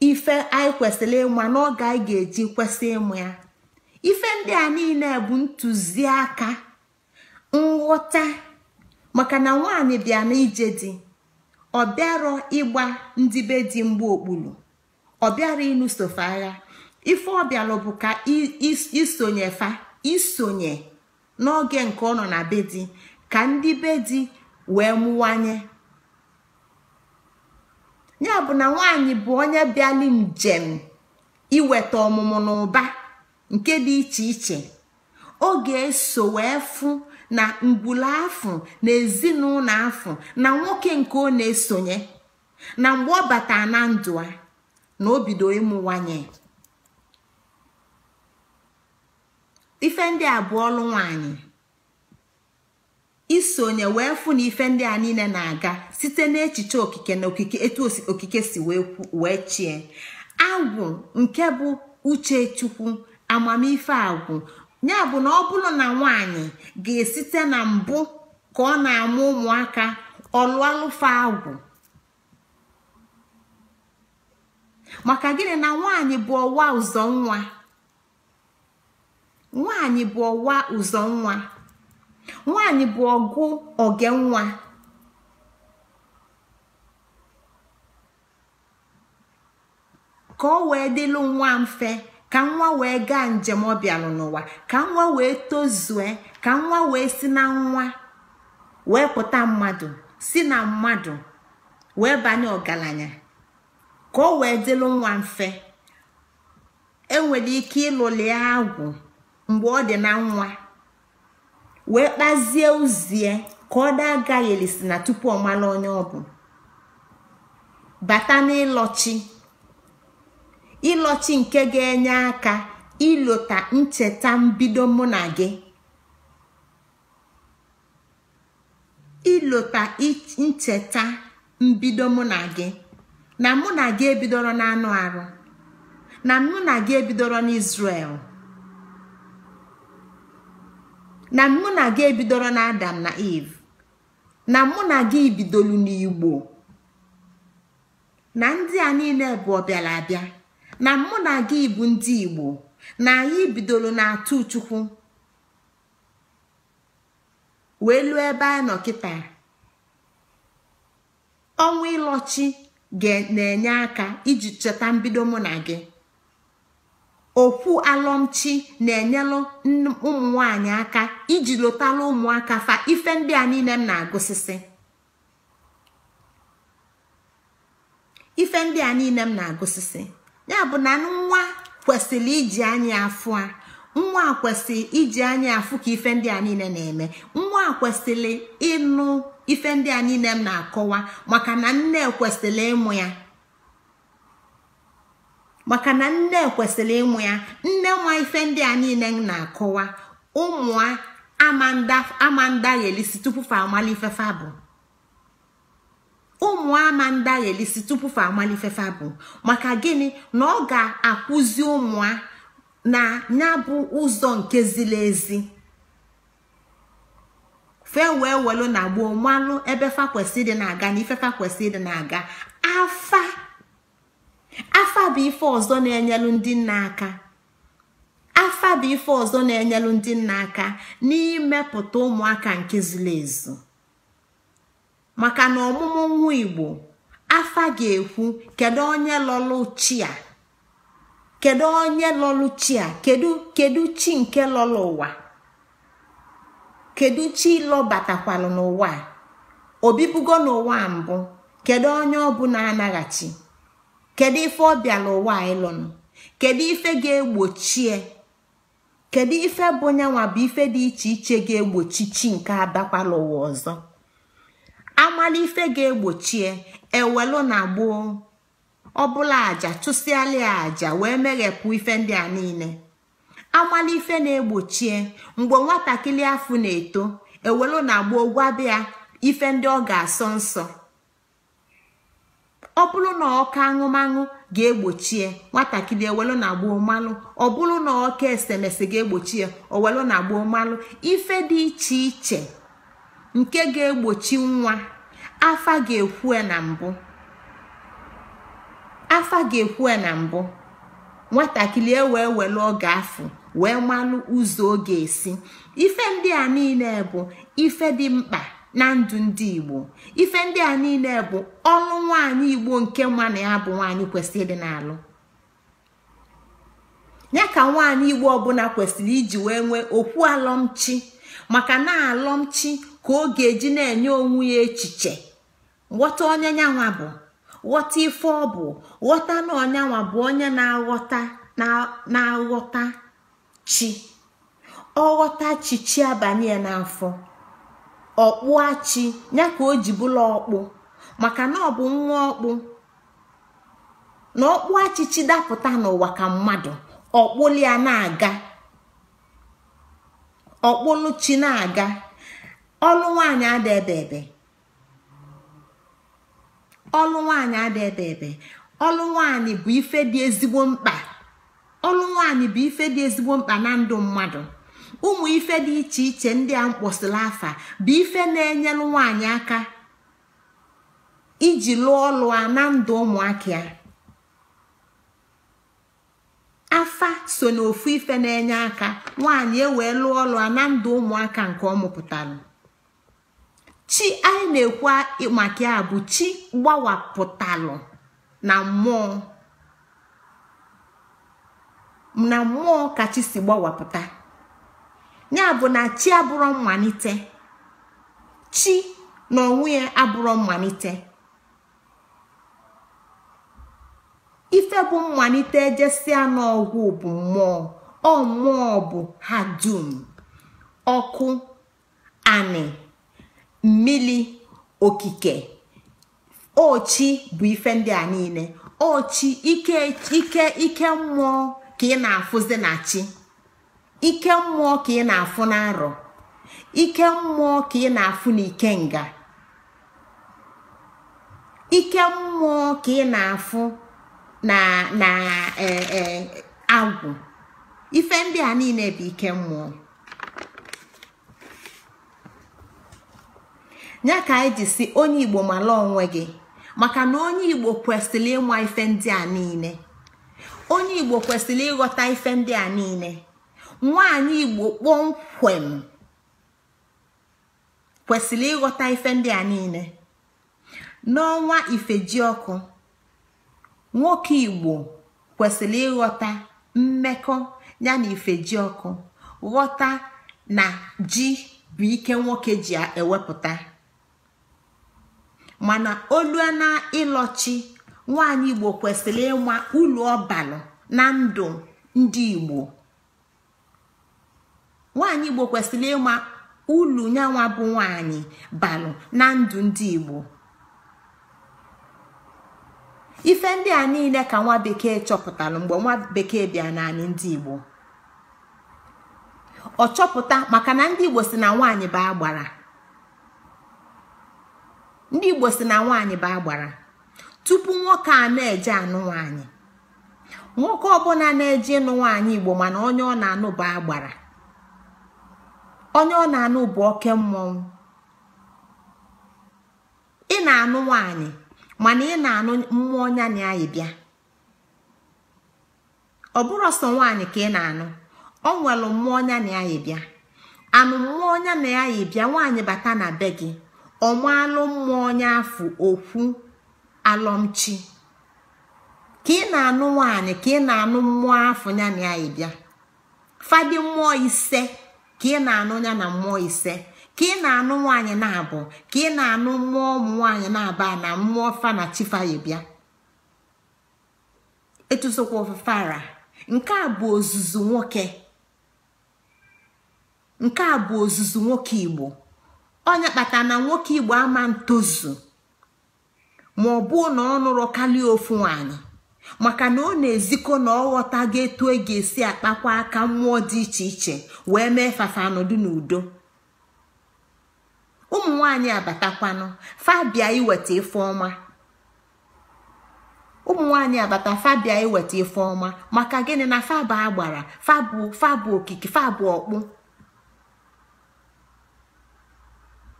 ife anyị kwesịrị ịma n'oge anyị ga-eji kwesị ịmụ ya. Ife ndị a niile bụ ntụziaka, nghọta, maka na nwaanyị bịa n'ije di, ọ bịarọ ịgba ndị be di mgbe okpulu, ọ bịara ịnụsofe agha. Ife ọ bịalụ bụ ka isonye n'oge nke ọ nọ na be di, ka ndị be di wee mụwanye. Ya bụ na nwaanyị bụ onye bịali njem iweta ọmụmụ na ụba nke dị iche iche. Ọ ga-eso wee fụ na ngwụla afọ na ezinụlọ afọ na nwoke nke ọ na-esonye, na mgbe ọ bata na ndụ a, na o bido ịmụwanye. Ife ndị a bụ ọlụ nwaanyị, isonye wee fụ na ife ndị a niile na-aga site n'echiche okike na okike, etu okike si wee chie. Agwụ nke bụ uche Chukwu, amamife agwụ, ya bụ na ọ bụrụ na nwaanyị ga-esite na mbụ ka ọ na-amụ ụmụaka, ọlụalụfa agwụ. Maka gịnị? Na nwaanyị bụ ọwa ụzọ nwa, nwaanyị bụ ọwa ụzọ nwa, nwaanyị bụ ọgụ oge nwa. Ka ọ wee dịlụ nwa mfe, ka nwa wee gaa njem ọ bịalụ n'ụwa, ka nwa wee tozue, ka nwa wee si na nwa wee pụta mmadụ, si na mmadụ wee banye ọgaranya. Ka ọ wee dịlụ nwa mfe, enwere ike ịlụli agwụ mgbe ọ dị na nwa, wee kpazie uzie ka ọ agaghị elisi na tupu ọ mara onye ọ bụ. Bata n'ịlọchi, ịlọchi nke ga-enye aka ịlọta ncheta mbido mụ na gị, ịlọta ncheta mbido mụ na gị, na mụ na gị ebidoro n'anụ arụ, na mụ na gị ebidoro n'Israel, na mụ na gị ebidoro na Adam na Eve, na mụ na gị bidolu n'Igbo, na ndị a niile bụ ọbịala abịa, na mụ na gị bụ ndị Igbo, na anyị bidolu na-atụ Chukwu wee lụọ ebe anyị nọ kịta. Ọnwa ịlọchi na-enye aka iji cheta mbido mụ na gị. Okwu alọmchi na-enyelụ ụmụ nwanyị aka iji lotalụ ụmụaka fa. Ife ndị a niile m na-agụsịsị, ife ndị a niile m na-agụsịsị, ya bụ na nwa kwesịrị iji anya afụ a, nwa kwesịrị iji anya afụ ka ife ndị a niile na-eme. Nwa kwesịrị ịnụ ife ndị a niile m na-akọwa, maka na nne kwesịrị ịmụ ya. maka na nne kwesịrị ịmụ ya. Nne nwa ife ndị a niile na-akọwa ụmụ amanda elisi tupu fa amali fefa bụ. Ụmụ amanda elisi tupu fa amali fefa bụ maka gịnị? Na ọ ga-akụzi ụmụ na ya bụ ụzọ nke ziri ezi. Fe wee welu na gboo malụ ebe fa kwesịrị dị na-aga na ife fa kwesịrị dị na-aga. Afa bụ ife ọzọ na-enyelu ndị nna aka. Afa bụ ife ọzọ na-enyelu ndị nna aka n'imepụta ụmụaka nke ziri ezu. Maka na ọmụmụ nwa Igbo, afa ga-ekwu kedu onye lọlụ chi a, kedu onye lọlụ chi a, kedu chi nke lọlụ ụwa, kedu chi lọbatakwalụ n'ụwa, obibugo n'ụwa mbụ, kedu onye ọbụla anaghachi, kedu ife ọ bịala ụwa ịlụnụ, kedu ife ga-egbochie, kedu ife bụ nyanwa bụ ife dị iche iche ga-egbochi chi nke adakwala ụwa ọzọ. Amala ife ga-egbochie ewelu na gboo ọbụla aja chụsịalị aja wee meghepụ ife ndị a niile. Amala ife na-egbochie mgbe nwatakịrị afọ na-eto ewelu na gboo gwabịa ife ndị ọ ga-asọ nsọ. Ọ bụrụ na ọka aṅụmaṅụ ga-egbochie nwatakịrị ewelu na gboo malụ. Ọ bụrụ na ọka esemese ga-egbochie owelu na gboo malụ. Ife dị iche iche nke ga-egbochi nwa afa ga-ekwu na mbụ. Afa ga-ekwu na mbụ nwatakịrị ewee welu oge afọ wee malụ ụzọ ọ ga-esi. Ife ndị a niile bụ ife dị mkpa na ndụ ndị Igbo. Ife ndị a niile bụ ọlụ nwaanyị Igbo nke nwa na ya bụ nwaanyị kwesịrị ịdị na-alụ. Ya ka nwaanyị Igbo ọbụla kwesịrị iji wee nwee okwu alọmchi. Maka na alọmchi ka ọ ga-eji na-enye onwe ya echiche. Ghọta onye nyanwa bụ, ghọta ife ọ bụ, ghọta na onyanwa bụ onye na-aghọta chi. Ọghọta chi abanye n'afọ. Ọkpụa chi ya ka o ji bụla ọkpụ. Maka na ọ bụ nwa ọkpụ. Na ọkpụa chichi dapụta n'ụwa ka mmadụ, ọkpụli ya na-aga. Ọkpụlụ chi na-aga. Ọlụ nwaanyị ada ebe. Ọlụ nwaanyị ada ebe. Ọlụ nwaanyị bụ ife dị ezigbo mkpa. Ọlụ nwaanyị bụ ife dị ezigbo mkpa na ndụ mmadụ. Ụmụ ife dị iche iche ndị a mkpọsịrị afa bụ ife na-enyelu nwaanyị aka iji lụọ ọlụ a na ndụ ụmụaka ya. Afa so n'ofu ife na-enye aka nwaanyị ewee lụọ ọlụ a na ndụ ụmụaka nke ọ mụpụtara. Chi anyị na-ekwu maka ya bụ chi gbawapụtalụ na mmụọ. Na mmụọ ka chi si gbawapụta. Ya bụ na chi abụrụ mmalite. Chi n'onwe ya abụrụ mmalite. Ife bụ mmalite ejesia n'ọgwụ bụ mmụọ. Ọ mmụọ bụ ha dum. Ọkụ, anị, mmili, okike. Ochi bụ ife ndị a niile. Ochi ike mmụọ ka ị na-afụzi na chi. Ike mmụọ ka ị na-afụ n'arọ. Ike mmụọ ka ị na-afụ n'ikenga. Ike mmụọ ka ị na-afụ na agwụ. Ife ndị a niile bụ ike mmụọ. Ya ka anyị ji si onye Igbo mala onwe gị. Maka na onye Igbo kwesịrị ịma ife ndị a niile. Onye Igbo kwesịrị ịghọta ife ndị a niile. Nwaanyị Igbo kpọmkwem kwesịrị ịghọta ife ndị a niile. N'ọnwa Ifejiọkụ, nwoke Igbo kwesịrị ịghọta mmekọ ya na Ifejiọkụ. Ghọta na ji bụ ike nwoke ji ewepụta. Mana olue na ịlọchi, nwaanyị Igbo kwesịrị ịma ulu ọbalụ na ndụ ndị Igbo. Nwaanyị Igbo kwesịrị ịma ulu nyanwa bụ nwaanyị balụ na ndụ ndị Igbo. ife ndị a niile ka nwa bekee chọpụtara mgbe nwa bekee bịa n'anị ndị Igbo. Ọ chọpụta maka na ndị Igbo si na nwaanyị bụ agbara. Ndị Igbo si na nwaanyị bụ agbara. Tupu nwoke a na-eje anụ nwaanyị, nwoke ọbụla na-eje ịnụ nwaanyị Igbo mana onye ọ na-anụ bụ agbara. Onye ọ na-anụ bụ oke mmọnwụ. Ị na-anụ nwaanyị mana ị na-anụ mmụọ nya na ya bịa. Ọ bụrụ sọ nwaanyị ka ị na-anụ, ọ nwere mmụọ nya na ya bịa. Anụ mmụọ nya na ya bịa, nwaanyị bata na be gị, ọ maalụ mmụọ nya afụ okwu alọmchi. Ka ị na-anụ nwaanyị ka ị na-anụ mmụọ afọ nya na ya bịa. Fadị mmụọ ise ka ị na-anụ ya na mmụọ ise. Ka ị na-anụ nwaanyị na-abụ, ka ị na-anụ mmụọ ụmụ nwaanyị na-aba na mmụọ fa na chifa ya bịa. Etusokwa ofufara. Nke a bụ ozuzu nwoke. Nke a bụ ozuzu nwoke Igbo. Onye kpata na nwoke Igbo ama ntozu ma ọ bụ na ọ nụrụ karịa ofu nwaanyị, maka na ọ na-ezikọ na ọ ghọtago etu e ga-esi akpakwa aka mmụọ dị iche iche wee mee fafa anọdụ n'udo. Ụmụ nwaanyị abatakwanụ fabia iweta ife ọma. Ụmụ nwaanyị abata fabia iweta ife ọma maka gịnị? Na faba agbara, fabụ okike, fabụ ọkpụ.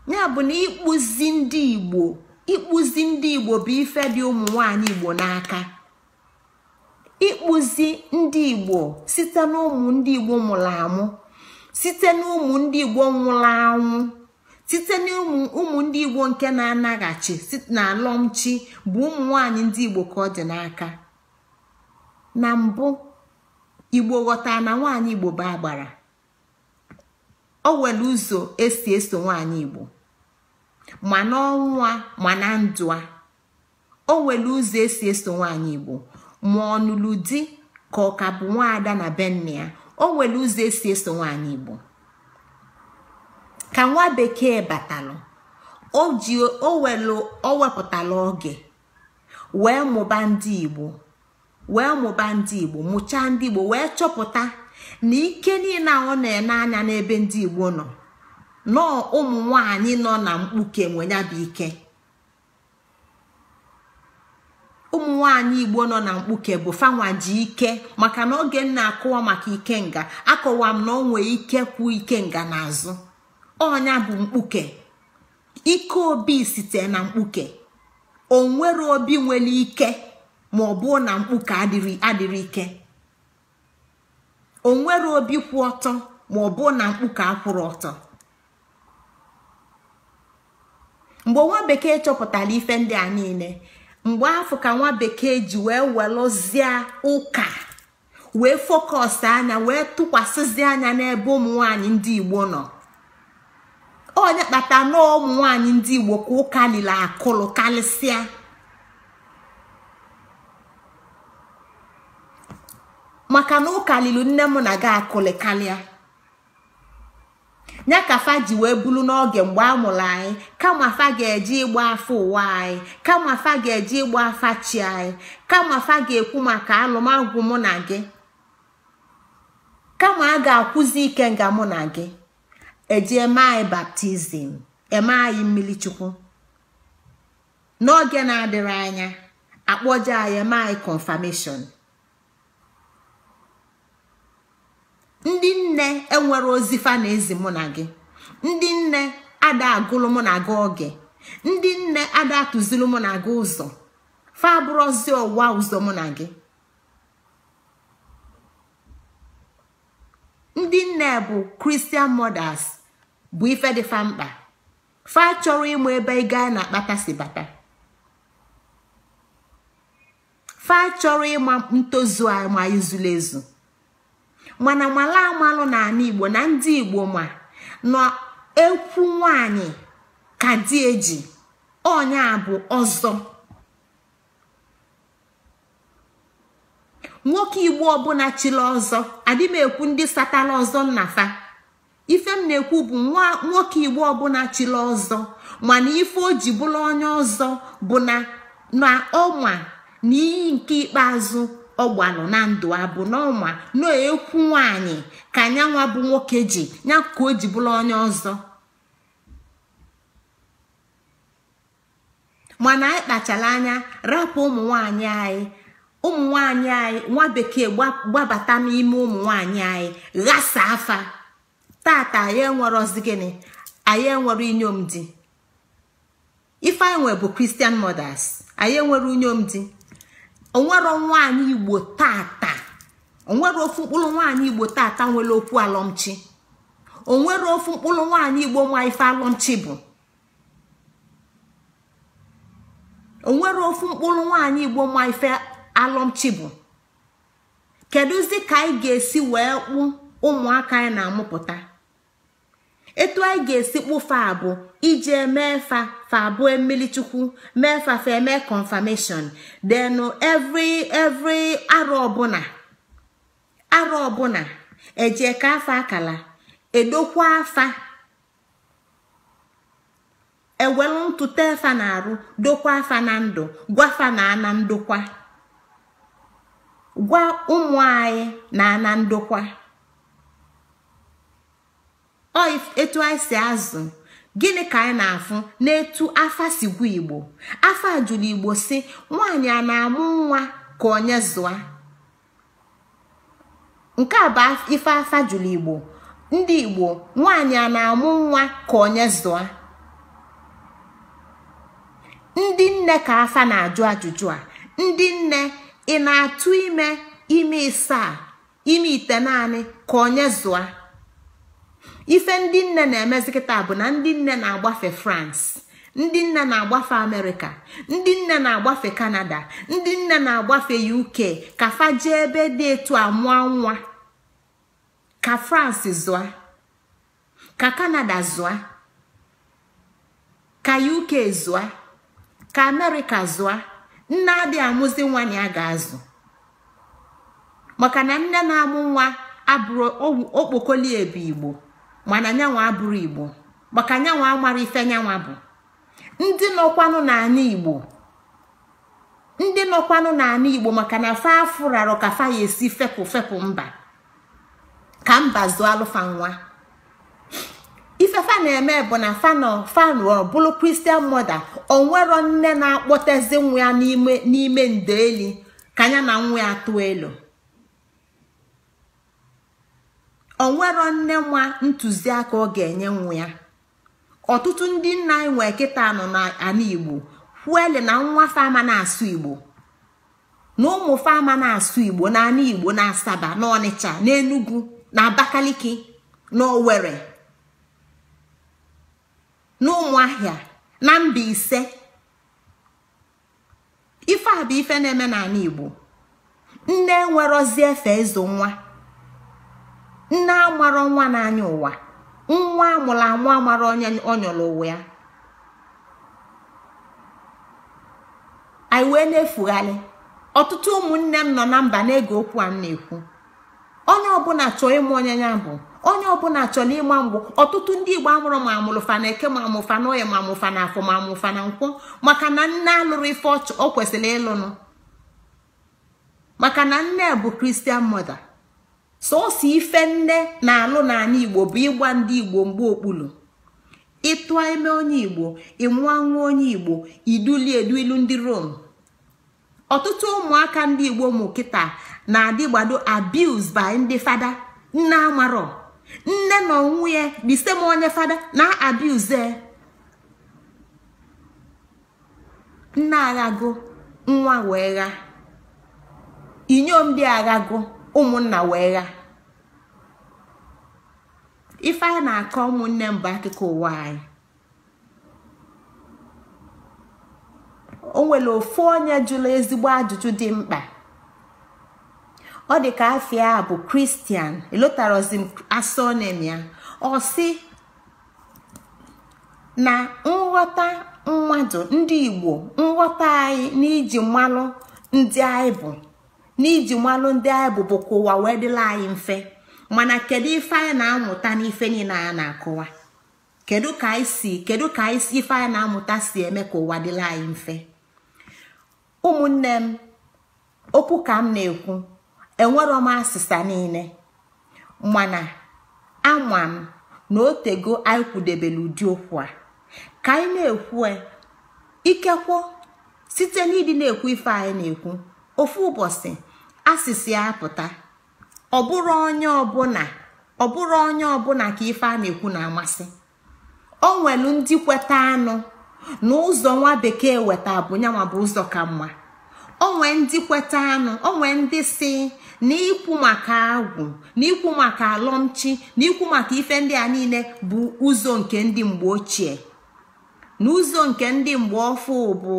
Ya bụ na ịkpụzi ndị Igbo bụ ife dị ụmụ nwaanyị Igbo n'aka. Ịkpụzi ndị Igbo site n'ụmụ ndị Igbo mụrụ amụ, site n'ụmụ ndị Igbo nwụrụ anwụ, site n'ụmụ ndị Igbo nke na-anaghachi site na alọmchi, bụ ụmụ nwaanyị ndị Igbo ka ọ dị n'aka. Na mbụ Igbo ghọtara na nwaanyị Igbo bụ agbara. O nwere ụzọ esi eso nwaanyị Igbo, ma n'ọnwa ma na ndụ a. O nwere ụzọ esi eso nwaanyị Igbo ma ọ nụrụ di ka ọ ka bụ nwaada na be nne ya. O nwere ụzọ esi eso nwaanyị Igbo. Ka nwa bekee batalụ, o wepụtala oge wee mụba ndị Igbo, mụchaa ndị Igbo, wee chọpụta na ike niile ọ na-ene anya n'ebe ndị Igbo nọ, nọọ ụmụ nwaanyị nọ na mkpuke nwe ya bụ ike. Ụmụ nwaanyị Igbo nọ na mkpuke bụ fanwa ji ike, maka na oge m na-akọwa maka ikenga, akọwa m na o nwee ike kwụ ikenga n'azụ. Ọnya bụ mkpuke. Ike obi site na mkpuke. O nwere obi nwere ike ma ọ bụ na mkpuke adịrị ike. O nwere obi kwụ ọtọ ma ọ bụ na mkpuke akwụrụ ọtọ. Mgbe nwa bekee chọpụtara ife ndị a niile, mgbe afọ ka nwa bekee ji wee welụzie ụka, wee fokọs anya, wee tụkwasịzi anya n'ebe ụmụ nwaanyị ndị Igbo nọ. Onye kpata na ụmụ nwaanyị ndị Igbo ka ụka lile akụlụ kalịsịa. Maka na ụka lilu nne m na ga akụlị kalịa. Nya ka fa ji wee bulu n'oge mgbe a mụrụ anyị, kama fa ga-eji ịgba afọ ụwa anyị, kama fa ga-eji ịgba afa chi anyị, kama fa ga-ekwu maka alụmagwụ mụ na gị, kama a ga-akwụzi ike nga mụ na gị, eji eme anyị baptizim, eme anyị mmiri chukwu. N'oge na-adịrị anya akpọje anyị eme anyị confirmation. Ndị nne enwere ozifa na ezi mụ na gị. Ndị nne ada agụlụ mụ na gị oge. Ndị nne ada atụzilu mụ na gị ụzọ. Fa bụrụzi ọwa ụzọ mụ na gị. Ndị nne bụ Christian mothers bụ ife dị fa mkpa. Fa chọrọ ịmụ ebe ị gaa na akpata si bata. Fa chọrọ ịma ntozu anyị ma izulu ezu. Mana mala amalụ na ana Igbo na ndị Igbo ma nọ ekwu nwaanyị ka di eji, onye a bụ ọzọ. Nwoke Igbo ọbụla chịrị ọzọ, adị m ekwu ndị satala ọzọ nnafa. Ife m na-ekwu bụ nwoke Igbo ọbụla chịrị ọzọ, mana ife o ji bụrụ onye ọzọ bụ na ọnwa n'iyi nke ikpeazụ ọ gbalụ na ndụ abụ n'ọnwa na-ekwu nwaanyị ka nyanwa bụ nwoke ji nya ka o ji bụrụ onye ọzọ. mana anyị kpachara anya rapụ ụmụ nwaanyị anyị nwa bekee gbabata n'ime ụmụ nwaanyị anyị ghasa afa. tata anyị enwere ozi gịnị, anyị enwere inyom di. ife anyị nwe bụ Christian mothers, anyị enwere inyom di. onwere nwaanyị Igbo tata, onwere ofu mkpụrụ nwaanyị Igbo tata nwere okwu alọmchi. onwere ofu mkpụrụ nwaanyị Igbo nwa ife alọmchi bụ. onwere ofu mkpụrụ nwaanyị Igbo nwa ife alọmchi bụ. kedụzi ka anyị ga-esi wee kpụ ụmụaka anyị na-amụpụta? etu anyị ga-esi kpụfa bụ ije mee fa abụọ mmiri chukwu, mee fa eme confirmation, then every arọ ọbụla eje ka afa akala edokwa afa, ewelu ntụte efa na arụ dokwa afa na ndụ, gwafa na ana ndokwa, gwa ụmụ anyị na ana ndokwa. etu anyị si azụ gịnị ka anyị na-afụ n'etu afa si gwa Igbo. afa jụrụ Igbo si nwaanyị a na-amụ nwa ka onye zụa. nke a bụ ife afa jụrụ Igbo. ndị Igbo, nwaanyị a na-amụ nwa ka onye zụa. ndị nne ka afa na-ajụ ajụjụ a. ndị nne, ị na-atụ ime ịsaa, ime ite naanị ka onye zụa. ife ndị nne na-emezi kịta bụ na ndị nne na-agbafe France, ndị nne na-agbafe Amerịka, ndị nne na-agbafe Canada, ndị nne na-agbafe UK ka fa jee ebe dị etu amụọ nwa. ka France zụa, ka Canada zụa, ka UK zụa, ka Amerịka zụa. nne adị amụzi nwa na ya ga-azụ, maka na nne na-amụ nwa abụrụ okpokoli ebe Igbo, mana nyanwa abụrụ Igbo, maka nyanwa amara ife nyanwa bụ. ndị nọkwanụ n'ala Igbo maka na fa afụrarọ ka fa ya esi fepụ mba, ka mba zụọ alụfa nwa. ifefa na-eme bụ na fanụ bụrụ Christian mother, onwero nne na-akpọtezi nwa ya n'ime ndeeli ka ya na nwa ya tụọ elu. onwero nne nwa ntụziaka ọ ga-enye nwa ya. ọtụtụ ndị nna anyị nwee kịta nọ n'ala Igbo kwuele na nwa fama na-asụ Igbo, na ụmụ fama na-asụ Igbo n'ala Igbo, na Asaba, na Ọnịcha, na Enugu, na Abakaliki, na Owerri, na Ụmụahịa, na Mbaise. ife a bụ ife na-eme n'ala Igbo. nne nwerozi efe ịzụ nwa, nne amara nwa n'anya ụwa, nwa amụrụ amụ amara onye ọnyọrọ ụwa ya. anyị wee na-efugharị. ọtụtụ ụmụnne m nọ na mba na-ege okwu a m na-ekwu. onye ọbụla chọọ ịmụ onye ya bụ, onye ọbụla chọrọ ịma mgbụ. ọtụtụ ndị Igbo amụrụ ma amụrụfa na Eke, ma amụfa na Oye, ma amụfa na Afọ, ma amụfa na Nkwọ, maka na nne alụrụ ife ọ kwesịrị ịlụnụ, maka na nne bụ Christian mother. sọọsọ ife nne na-alụ n'ala Igbo bụ ịgba ndị Igbo mgbe okpulu. ịtụa ime onye Igbo, ịmụọ nwa onye Igbo, iduli ilu ndị Rom. ọtụtụ ụmụaka ndị Igbo mụ kịta na-adị gbado abuse by ndị fada. nne amarọ, nne na nwunye bisem onye fada na abuse. nne aghago, nwa wee gha, inyom dị aghago, ụmụnna wee gha. ife anyị na-akọ ụmụnne m bụ akụkọ ụwa anyị. o nwere ofu onye jụrụ ezigbo ajụjụ dị mkpa. ọ dị ka afịa a bụ Christian, elotarozi m asọnem ya. ọ sị na nghọta mmadụ ndị Igbo, nghọta anyị n'iji mmalụ ndị anyị bụ, bụ ka ụwa wee dịla anyị mfe. mana kedu ife anyị na-amụta n'ife niile anyị na-akọwa? kedu ka ife anyị na-amụta si eme ka ụwa dịla anyị mfe? ụmụnne m, okwu ka m na-ekwu enwero m asịsa niile mana ama m na otego anyị kwudebere ụdị okwu a ka anyị na-ekwu ikekwo site n'ịdị na-ekwu ife anyị na-ekwu ofu ụbọchị asịsị ya apụta ọ bụrụ onye ọbụla ka ife a na-ekwu na-amasị. O nwelu ndị kweta anụ na ụzọ nwa bekee weta bụ nyanwa bụ ụzọ ka mma. Onwe ndị kweta anụ, onwe ndị si na ikwu maka agwụ, na ikwu maka alọmchi, na ikwu maka ife ndị a niile bụ ụzọ nke ndị mgbe ochie, na ụzọ nke ndị mgbe ọfụ bụ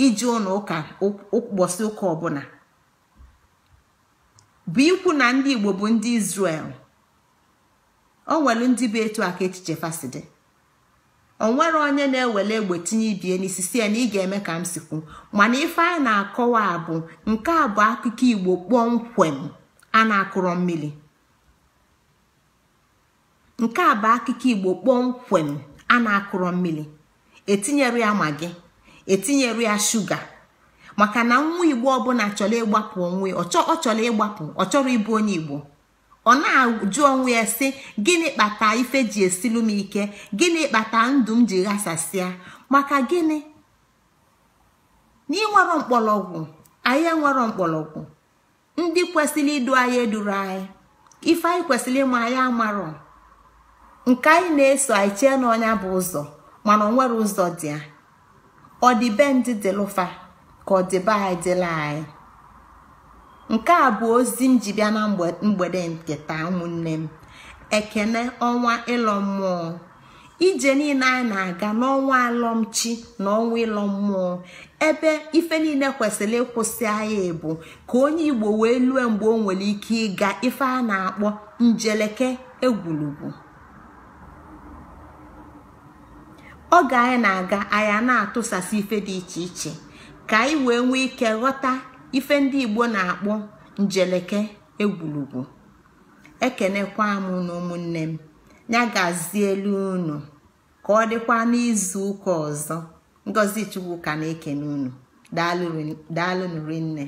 ije ụlọ ụka ụbọchị ụka ọbụla, bụ ikwu na ndị Igbo bụ ndị Israel. O nwere ndị bụ etu aka echiche faside. O nwere onye na-ewele egbe tinye ibie n'isi si ya na ị ga-eme ka m sikwu, mana ife anyị na-akọwa bụ nke a bụ akụkọ Igbo kpọmkwem a na-akụrọ mmiri. Nke a bụ akụkọ Igbo kpọmkwem a na-akụrọ mmiri, etinyere ya magi, etinyere ya shuga, maka na nwa Igbo ọbụla chọrọ ịgbapụ onwe ọ chọrọ ịgbapụ, ọ chọrọ ịbụ onye Igbo. Ọ na-ajụ onwe ya sị gịnị kpata ife ji esilu m ike, gịnị kpata ndụ m ji ghasasịa, maka gịnị na ịnwere mkpọrọgwụ anyị enwere mkpọrọgwụ. Ndị kwesịrị idu anyị eduru anyị, ife anyị kwesịrị ịma anyị amarọ. Nke anyị na-eso anyị chee na ọnya bụ ụzọ, mana o nwere ụzọ dị ya. Ọ dị be ndị dịlụfa ka ọ dịbe anyị dịla anyị. Nke a bụ ozi m ji bịa na mgbede nke taa ụmụnne m. Ekene ọnwa ịlọ mmụọ. Ije niile anyị na-aga n'ọnwa alọmchi na ọnwa ịlọ mmụọ, ebe ife niile kwesịrị ịkwụsị anyị bụ ka onye Igbo wee lue mgbe o nwere ike ịga ife a na-akpọ njeleke egwulugwu. Oge anyị na-aga anyị na-atụsasị ife dị iche iche ka anyị wee nwee ike ghọta ife ndị Igbo na-akpọ njeleke egwulugwu. Ekenekwa m na ụmụnne m, ya gazielu unu ka ọ dịkwa n'izu ụka ọzọ. Ngozi Chukwu ka na-ekene unu. Daalụ rinne.